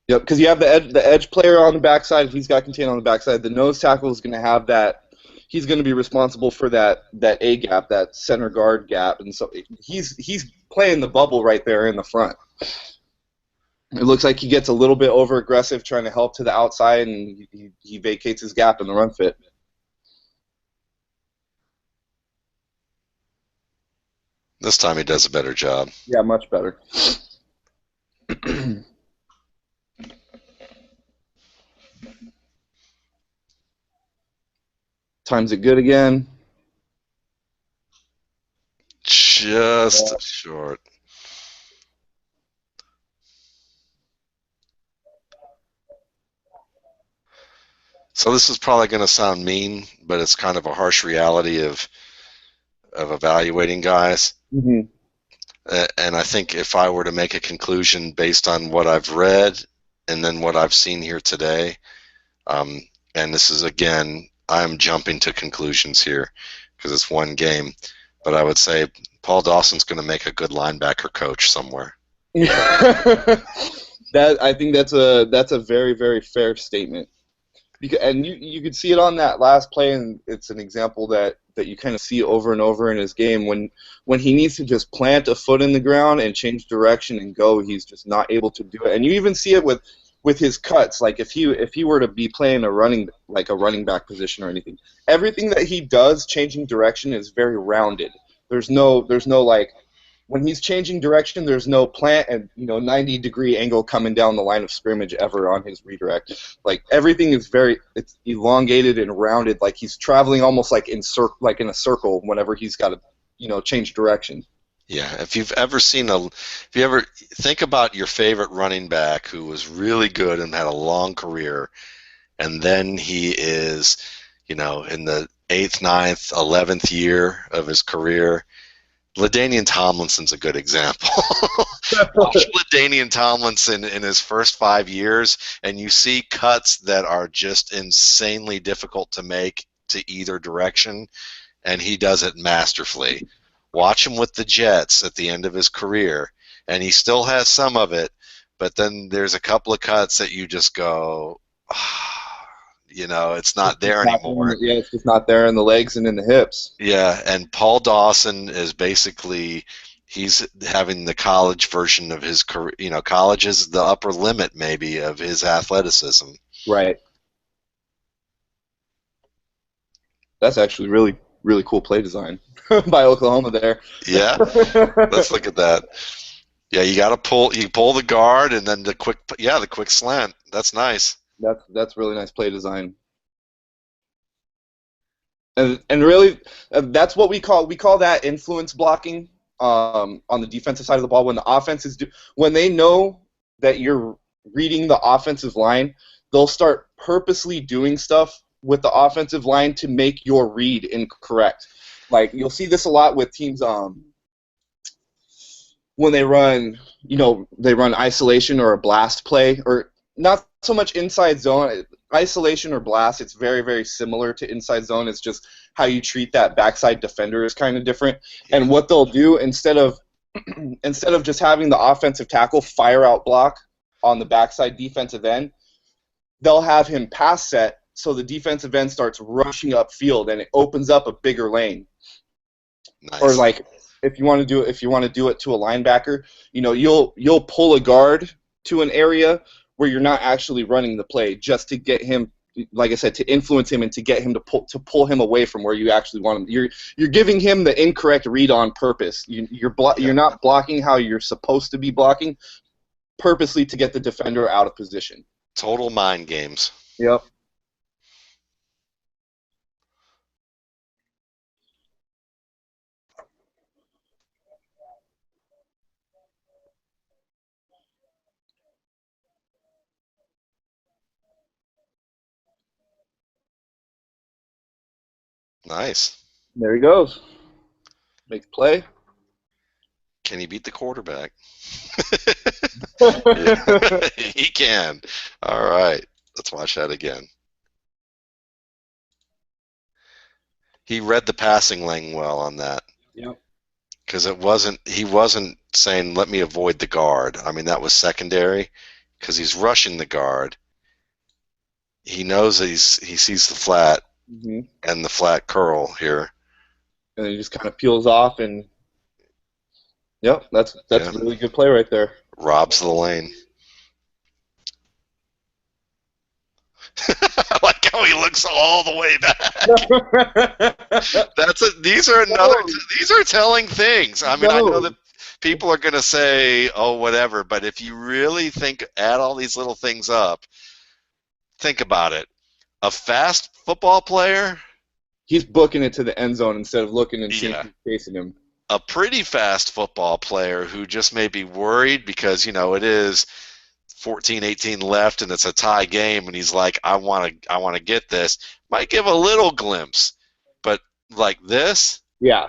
Yep, because you have the edge player on the backside. If he's got contain on the backside, the nose tackle is going to have that. He's going to be responsible for that A gap, that center guard gap, and so he's playing the bubble right there in the front. It looks like he gets a little bit over aggressive, trying to help to the outside, and he vacates his gap in the run fit. This time he does a better job. Yeah, much better. Times it good again. Just short. So this is probably going to sound mean, but it's kind of a harsh reality of evaluating guys. Mm-hmm. And I think if I were to make a conclusion based on what I've read and then what I've seen here today, and this is, again, I'm jumping to conclusions here because it's one game, but I would say Paul Dawson's going to make a good linebacker coach somewhere. I think that's a very, very fair statement. And you could see it on that last play, and it's an example that you kind of see over and over in his game. When he needs to just plant a foot in the ground and change direction and go, he's just not able to do it. And you even see it with his cuts. Like if he were to be playing a running back position or anything, everything that he does changing direction is very rounded. There's no like, when he's changing direction, there's no plant and 90-degree angle coming down the line of scrimmage ever on his redirect. Like everything is it's elongated and rounded, like he's traveling almost like in a circle whenever he's got to change direction. Yeah, if you ever think about your favorite running back who was really good and had a long career, and then he is, in the 8th, 9th, 11th year of his career. LaDainian Tomlinson's a good example. Watch LaDainian Tomlinson in his first 5 years, and you see cuts that are just insanely difficult to make to either direction, and he does it masterfully. Watch him with the Jets at the end of his career, and he still has some of it, but then there's a couple of cuts that you just go, it's not there anymore. Yeah, it's just not there in the legs and in the hips. Yeah, and Paul Dawson is basically, he's having the college version of his career. College is the upper limit maybe of his athleticism. Right. That's actually really, really cool play design by Oklahoma there. Yeah, let's look at that. Yeah, you got to pull the guard and then the quick slant. That's nice. That's really nice play design. And really, that's what we call that influence blocking on the defensive side of the ball. When the offense when they know that you're reading the offensive line, they'll start purposely doing stuff with the offensive line to make your read incorrect. Like you'll see this a lot with teams when they run isolation or a blast play, or not so much inside zone. Isolation or blast, it's very, very similar to inside zone. It's just how you treat that backside defender is kind of different. And what they'll do, instead of just having the offensive tackle fire out block on the backside defensive end, they'll have him pass set so the defensive end starts rushing upfield and it opens up a bigger lane. Nice. Or like if you want to do it to a linebacker, you'll pull a guard to an area where you're not actually running the play, just to get him, like I said, to influence him and to get him to pull him away from where you actually want him. You're giving him the incorrect read on purpose. You're not blocking how you're supposed to be blocking, purposely to get the defender out of position. Total mind games. Yep. Nice. There he goes. Make the play. Can he beat the quarterback? He can. All right. Let's watch that again. He read the passing lane well on that. Yep. Because he wasn't saying, let me avoid the guard. I mean, that was secondary because he's rushing the guard. He knows that he sees the flat and the flat curl here. And he just kind of peels off, and yep, that's a really good play right there. Robs the lane. I like how he looks all the way back. These are telling things. I mean, I know that people are going to say, oh, whatever, but if you really add all these little things up, think about it. A fast football player, he's booking it to the end zone instead of looking and seeing who's chasing him. A pretty fast football player who just may be worried because, it is 14-18 left and it's a tie game, and he's like, I want to get this, might give a little glimpse, but like this, yeah,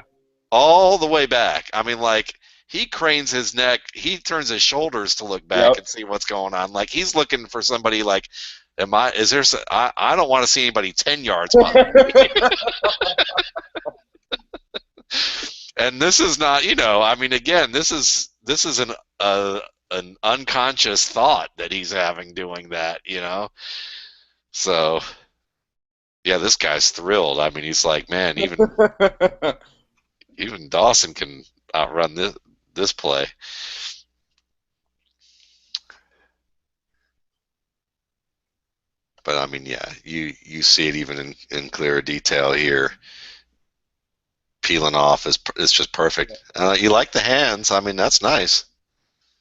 all the way back. I mean, like, he cranes his neck, he turns his shoulders to look back Yep. and see what's going on. Like he's looking for somebody. Like, I don't want to see anybody 10 yards behind me. And this is not, I mean, again, this is an unconscious thought that he's having doing that, So, yeah, this guy's thrilled. I mean, he's like, man, even Dawson can outrun this play. But I mean, yeah, you see it even in clearer detail here. Peeling off is just perfect. You like the hands? I mean, that's nice.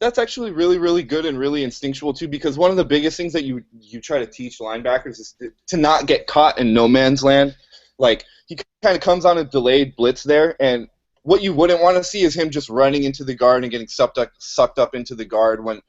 That's actually really, really good and really instinctual too, because one of the biggest things that you try to teach linebackers is to not get caught in no man's land. Like, he kind of comes on a delayed blitz there, and what you wouldn't want to see is him just running into the guard and getting sucked up into the guard when,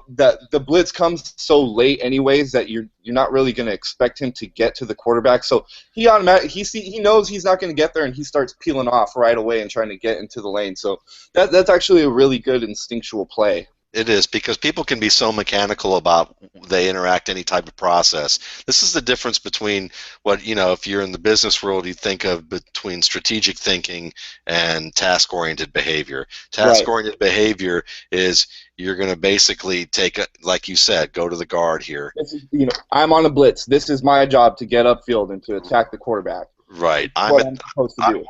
that the blitz comes so late anyways that you're not really going to expect him to get to the quarterback. So he knows he's not going to get there, and he starts peeling off right away and trying to get into the lane. So that's actually a really good instinctual play. It is, because people can be so mechanical about they interact any type of process. This is the difference between what, if you're in the business world, you think of between strategic thinking and task-oriented behavior. Task-oriented behavior is you're going to basically like you said, go to the guard here. I'm on a blitz. This is my job to get upfield and to attack the quarterback. Right. I'm supposed to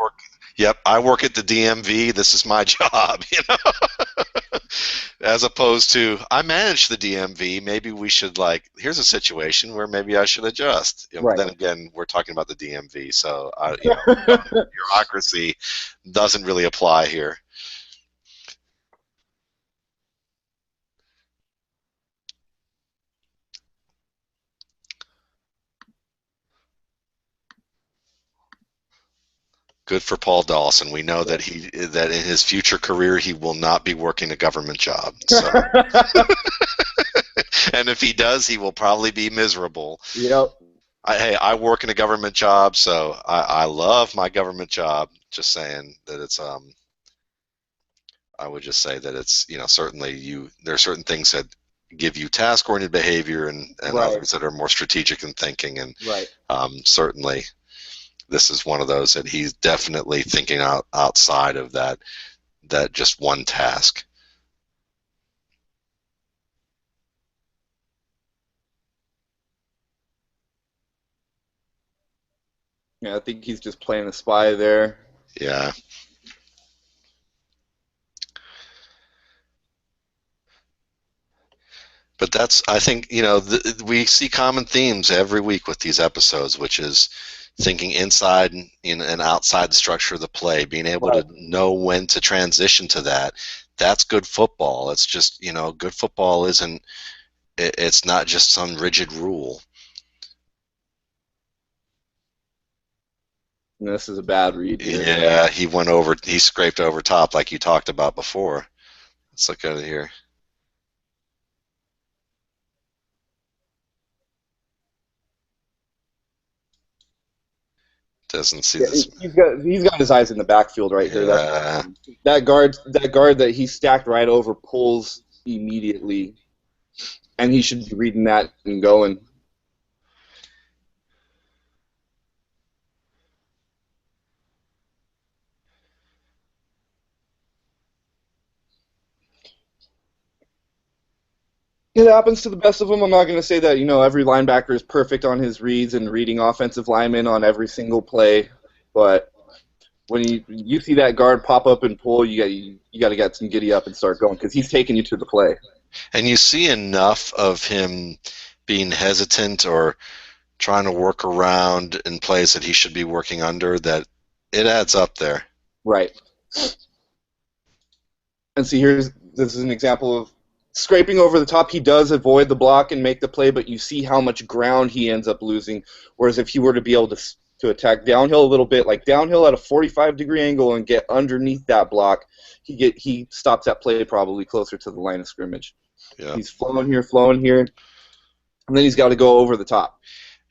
do. I work at the DMV. This is my job, As opposed to, I manage the DMV. Maybe we should, here's a situation where maybe I should adjust. Right. Then again, we're talking about the DMV, so bureaucracy doesn't really apply here. Good for Paul Dawson. We know that in his future career he will not be working a government job. So. And if he does, he will probably be miserable. I work in a government job, so I love my government job. Just saying that it's I would just say that it's certainly there are certain things that give you task-oriented behavior and others that are more strategic in thinking, and certainly. This is one of those that he's definitely thinking outside of that just one task. Yeah, I think he's just playing a spy there. Yeah. But I think, we see common themes every week with these episodes, which is thinking inside and outside the structure of the play, being able to know when to transition to that. That's good football. It's just, good football it's not just some rigid rule. And this is a bad read here. Yeah, he scraped over top like you talked about before. Let's look at it here. Doesn't see this. He's got his eyes in the backfield right here. Yeah. That guard that he stacked right over pulls immediately, and he should be reading that and going. It happens to the best of them. I'm not going to say that every linebacker is perfect on his reads and reading offensive linemen on every single play, but when you see that guard pop up and pull, you got to get some giddy up and start going, because he's taking you to the play. And you see enough of him being hesitant or trying to work around in plays that he should be working under that it adds up there. Right. And see, this is an example of scraping over the top. He does avoid the block and make the play, but you see how much ground he ends up losing. Whereas if he were to be able to attack downhill a little bit, like downhill at a 45-degree angle and get underneath that block, he stops that play probably closer to the line of scrimmage. Yeah. He's flowing here, and then he's got to go over the top.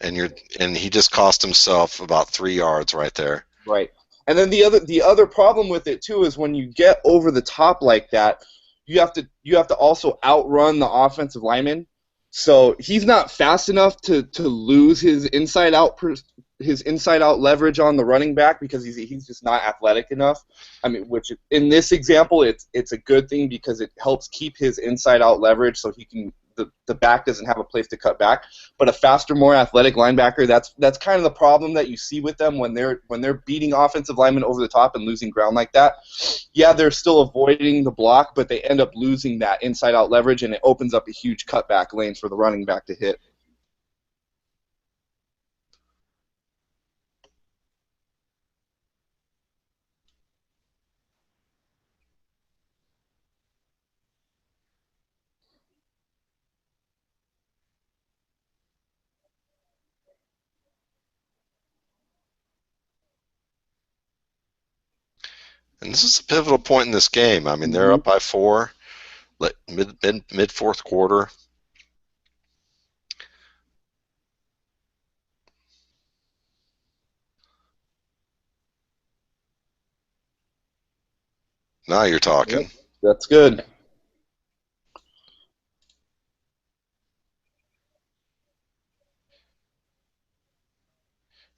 And he just cost himself about 3 yards right there. Right. And then the other problem with it too is when you get over the top like that, you have to also outrun the offensive lineman. So he's not fast enough to lose his inside out leverage on the running back because he's just not athletic enough. I mean, which in this example it's a good thing because it helps keep his inside out leverage so he can the back doesn't have a place to cut back. But a faster, more athletic linebacker, that's kind of the problem that you see with them when they're beating offensive linemen over the top and losing ground like that. Yeah, they're still avoiding the block, but they end up losing that inside out leverage, and it opens up a huge cutback lane for the running back to hit. And this is a pivotal point in this game. I mean, they're up by 4, like mid fourth quarter. Now you're talking. Yep, that's good.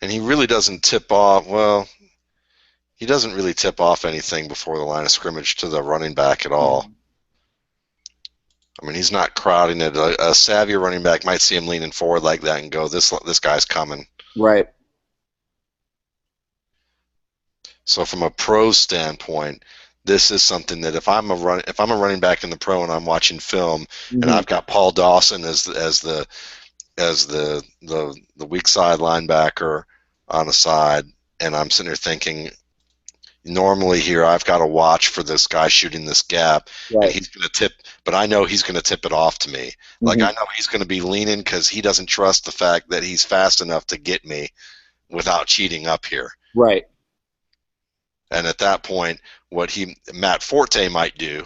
And he really doesn't tip off. Well, he doesn't really tip off anything before the line of scrimmage to the running back at all. I mean, he's not crowding it. A savvy running back might see him leaning forward like that and go, "This guy's coming." Right. So from a pro standpoint, this is something that if I'm a running back in the pro and I'm watching film and I've got Paul Dawson as the weak side linebacker on the side, and I'm sitting there thinking, normally here I've got to watch for this guy shooting this gap, Right. and he's going to tip, but I know he's going to tip it off to me. Like I know he's going to be leaning because he doesn't trust the fact that he's fast enough to get me without cheating up here. Right. And at that point, what Matt Forte might do,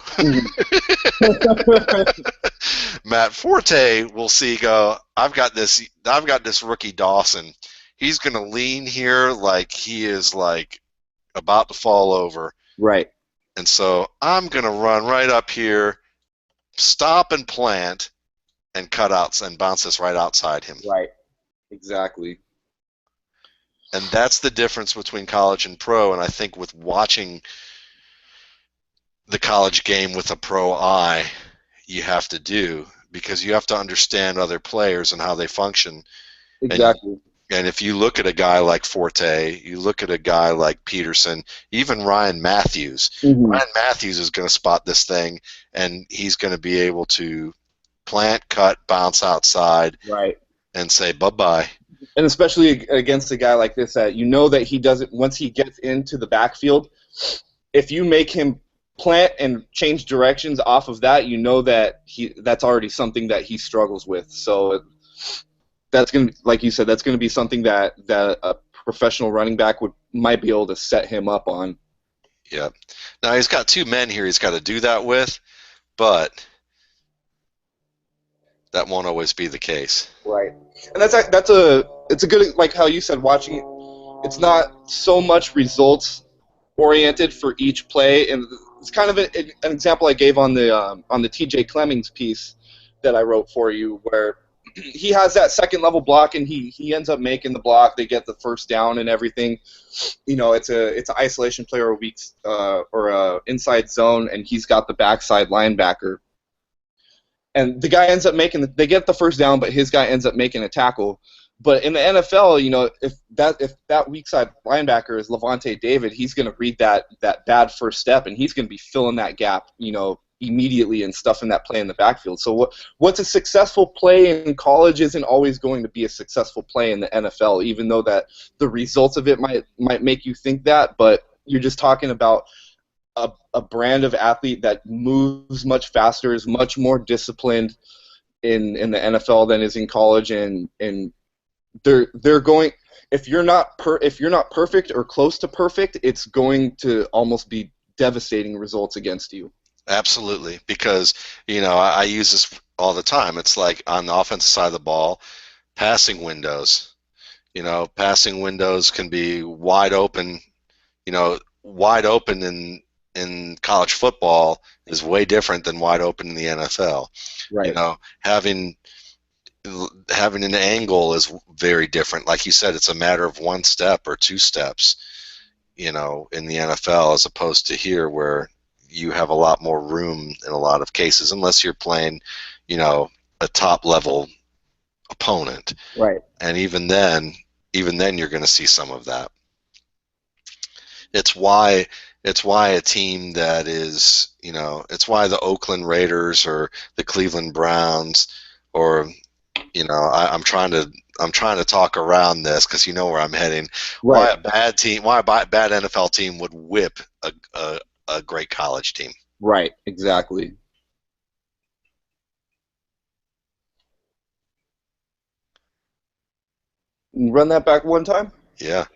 Matt Forte will see, go, I've got this rookie Dawson. He's going to lean here like he is like about to fall over. Right. And so I'm going to run right up here, stop and plant, and cut outs and bounce this right outside him. Right. Exactly. And that's the difference between college and pro. And I think with watching the college game with a pro eye, you have to do, because you have to understand other players and how they function. Exactly. And if you look at a guy like Forte, you look at a guy like Peterson, even Ryan Matthews. Ryan Matthews is going to spot this thing, and he's going to be able to plant, cut, bounce outside, right, and say bye-bye. And especially against a guy like this, that you know that he doesn't, once he gets into the backfield, if you make him plant and change directions off of that, you know that that's already something that he struggles with. So that's going to, like you said, that's going to be something that a professional running back might be able to set him up on. Yeah. Now he's got 2 men here he's got to do that with, but that won't always be the case. Right. And it's a good, like how you said, watching it, it's not so much results oriented for each play, and it's kind of an example I gave on the TJ Clemmings piece that I wrote for you, where he has that second level block and he ends up making the block. They get the first down and everything. You know, it's an isolation play or a weak or a inside zone, and he's got the backside linebacker. And the guy ends up they get the first down, but his guy ends up making a tackle. But in the NFL, you know, if that weak side linebacker is Levante David, he's going to read that bad first step, and he's going to be filling that gap, you know, immediately and stuffing that play in the backfield. So what's a successful play in college isn't always going to be a successful play in the NFL, even though that the results of it might make you think that. But you're just talking about a brand of athlete that moves much faster, is much more disciplined in the NFL than is in college, and they're going, if you're not perfect or close to perfect, it's going to almost be devastating results against you. Absolutely, because, you know, I use this all the time. It's like on the offensive side of the ball, passing windows. You know, passing windows can be wide open wide open in college football is way different than wide open in the NFL. You Right. know, having an angle is very different. Like you said, it's a matter of one step or two steps, in the NFL as opposed to here where you have a lot more room in a lot of cases, unless you're playing, a top level opponent. Right. And even then you're going to see some of that. It's why a team that is, it's why the Oakland Raiders or the Cleveland Browns or I'm trying to talk around this because you know where I'm heading. Right. Why a bad NFL team would whip a great college team. Right. Exactly. Run that back one time. Yeah.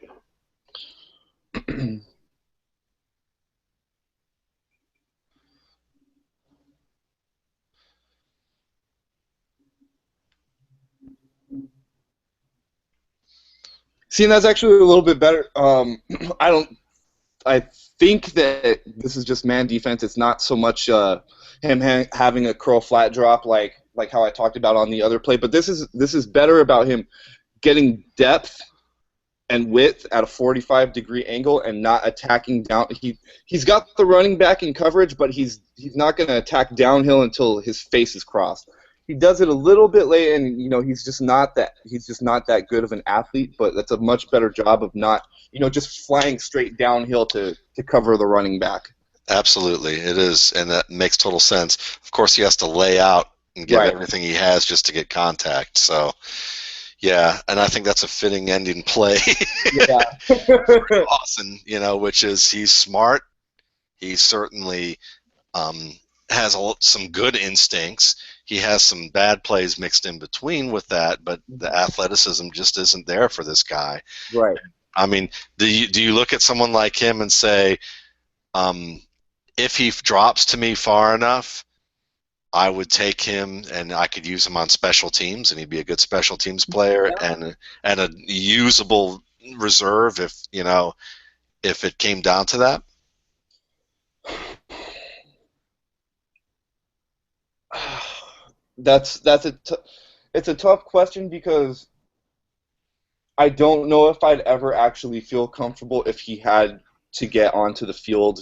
See, that's actually a little bit better. I don't. I think that this is just man defense. It's not so much him having a curl flat drop like how I talked about on the other play. But this is better about him getting depth and width at a 45-degree angle and not attacking down. He's got the running back in coverage, but he's not going to attack downhill until his face is crossed. He does it a little bit late, and he's just not that good of an athlete. But that's a much better job of not just flying straight downhill to cover the running back. Absolutely, it is, and that makes total sense. Of course, he has to lay out and give Right. everything he has just to get contact. So, yeah, and I think that's a fitting ending play. Yeah. Dawson, which is he's smart. He certainly has some good instincts. He has some bad plays mixed in between with that, but the athleticism just isn't there for this guy. Right. I mean, do you look at someone like him and say, if he drops to me far enough, I would take him and I could use him on special teams, and he'd be a good special teams player and a usable reserve if it came down to that? It's a tough question because I don't know if I'd ever actually feel comfortable if he had to get onto the field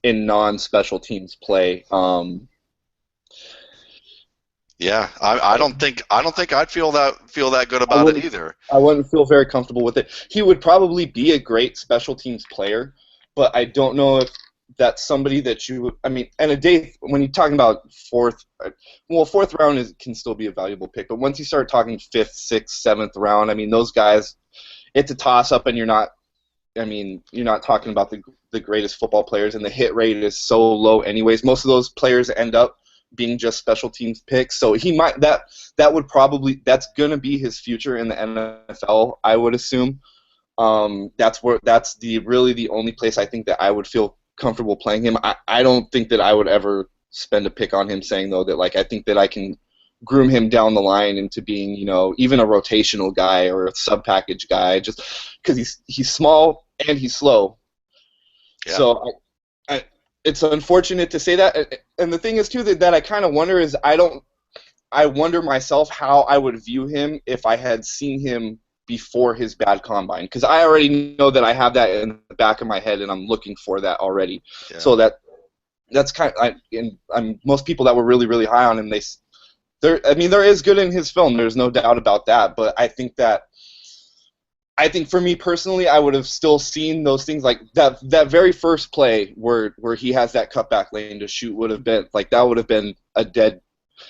in non-special teams play. Yeah, I don't think I'd feel that good I about it wouldn't either. I wouldn't feel very comfortable with it. He would probably be a great special teams player, but I don't know if that's somebody that you would. I mean, and a day when you're talking about fourth round can still be a valuable pick, but once you start talking fifth, sixth, seventh round, I mean, those guys, it's a toss up, and you're not. I mean, you're not talking about the greatest football players, and the hit rate is so low anyways. Most of those players end up being just special teams picks, so he might that's gonna be his future in the NFL, I would assume. That's really the only place I think that I would feel comfortable playing him. I don't think that I would ever spend a pick on him, saying though that I think that I can groom him down the line into being even a rotational guy or a sub package guy, just because he's small and he's slow. Yeah. So it's unfortunate to say that, and the thing is too that I kind of wonder is I wonder myself how I would view him if I had seen him before his bad combine, because I already know that I have that in the back of my head and I'm looking for that already. Yeah. So that's kind of, most people that were really really high on him, there is good in his film. There's no doubt about that, but I think for me personally, I would have still seen those things like that very first play where he has that cutback lane to shoot would have been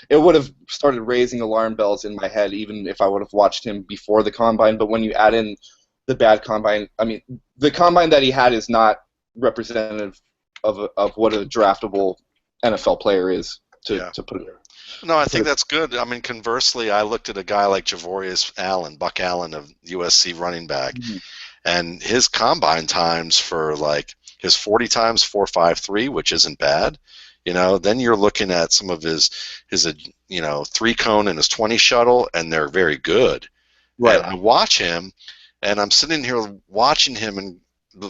it would have started raising alarm bells in my head, even if I would have watched him before the combine. But when you add in the bad combine, I mean, the combine that he had is not representative of what a draftable NFL player is, to put it. No, I think that's good. I mean, conversely, I looked at a guy like Javorius Allen, Buck Allen of USC running back, and his combine times for his 40 times 4.53, which isn't bad. Then you're looking at some of his 3-cone and his 20 shuttle, and they're very good. Right. And I watch him, and I'm sitting here watching him and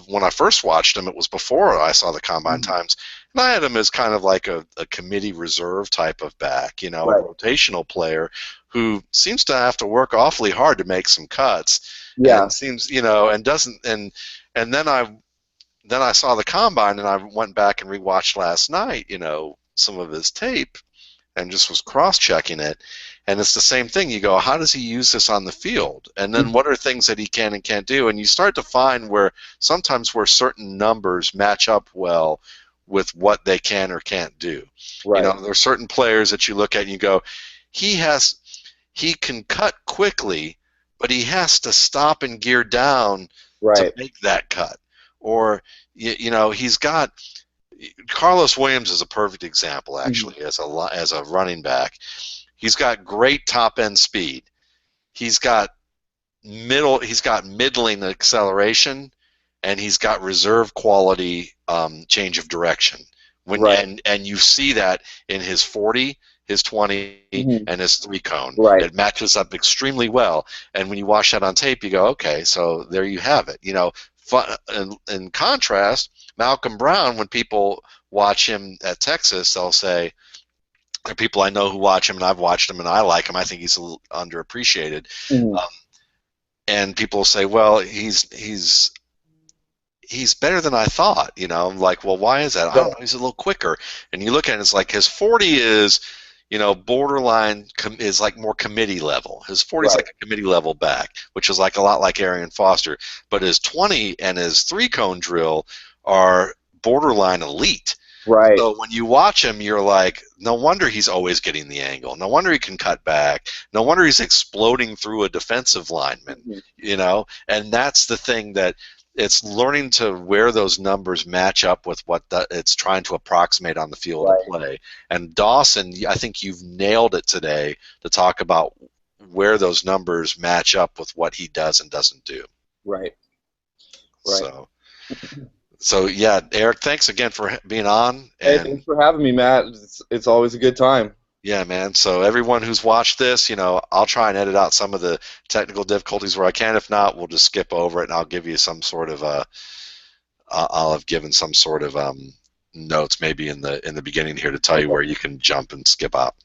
when I first watched him, it was before I saw the combine Mhm. times, and I had him as kind of like a committee reserve type of back, a Right. rotational player who seems to have to work awfully hard to make some cuts, Yeah. and seems, and doesn't, and then I saw the combine, and I went back and rewatched last night, some of his tape, and just was cross-checking it, and it's the same thing. You go, how does he use this on the field, and then Mhm. what are things that he can and can't do, and you start to find where sometimes where certain numbers match up well with what they can or can't do. Right. There's certain players that you look at and you go, he can cut quickly, but he has to stop and gear down to Right. make that cut, or he's got Carlos Williams is a perfect example, Mhm. actually, as a running back. He's got great top end speed. He's got He's got middling acceleration, and he's got reserve quality change of direction. Right. And you see that in his 40, his 20, Mhm. and his three cone. Right. It matches up extremely well. And when you watch that on tape, you go, okay, so there you have it. In contrast, Malcolm Brown, when people watch him at Texas, they'll say, there are people I know who watch him, and I've watched him, and I like him. I think he's a little underappreciated. Mhm. And people say, well, he's better than I thought. I'm like, well, why is that? I don't Right. know. He's a little quicker. And you look at it, it's like his 40 is, borderline is like more committee level. His 40 is Right. like a committee level back, which is like a lot like Arian Foster. But his 20 and his three cone drill are borderline elite. Right. So when you watch him, you're like, no wonder he's always getting the angle. No wonder he can cut back. No wonder he's exploding through a defensive lineman, Mhm. And that's the thing, that it's learning to where those numbers match up with what it's trying to approximate on the field of Right. play. And Dawson, I think you've nailed it today to talk about where those numbers match up with what he does and doesn't do. Right. Right. So. So yeah, Eric, thanks again for being on, Hey, and thanks for having me, Matt. It's always a good time. yeah, man. So everyone who's watched this, I'll try and edit out some of the technical difficulties where I can. If not, we'll just skip over it, and I'll give you some sort of I'll have given some sort of notes maybe in the beginning here to tell you Okay. where you can jump and skip out.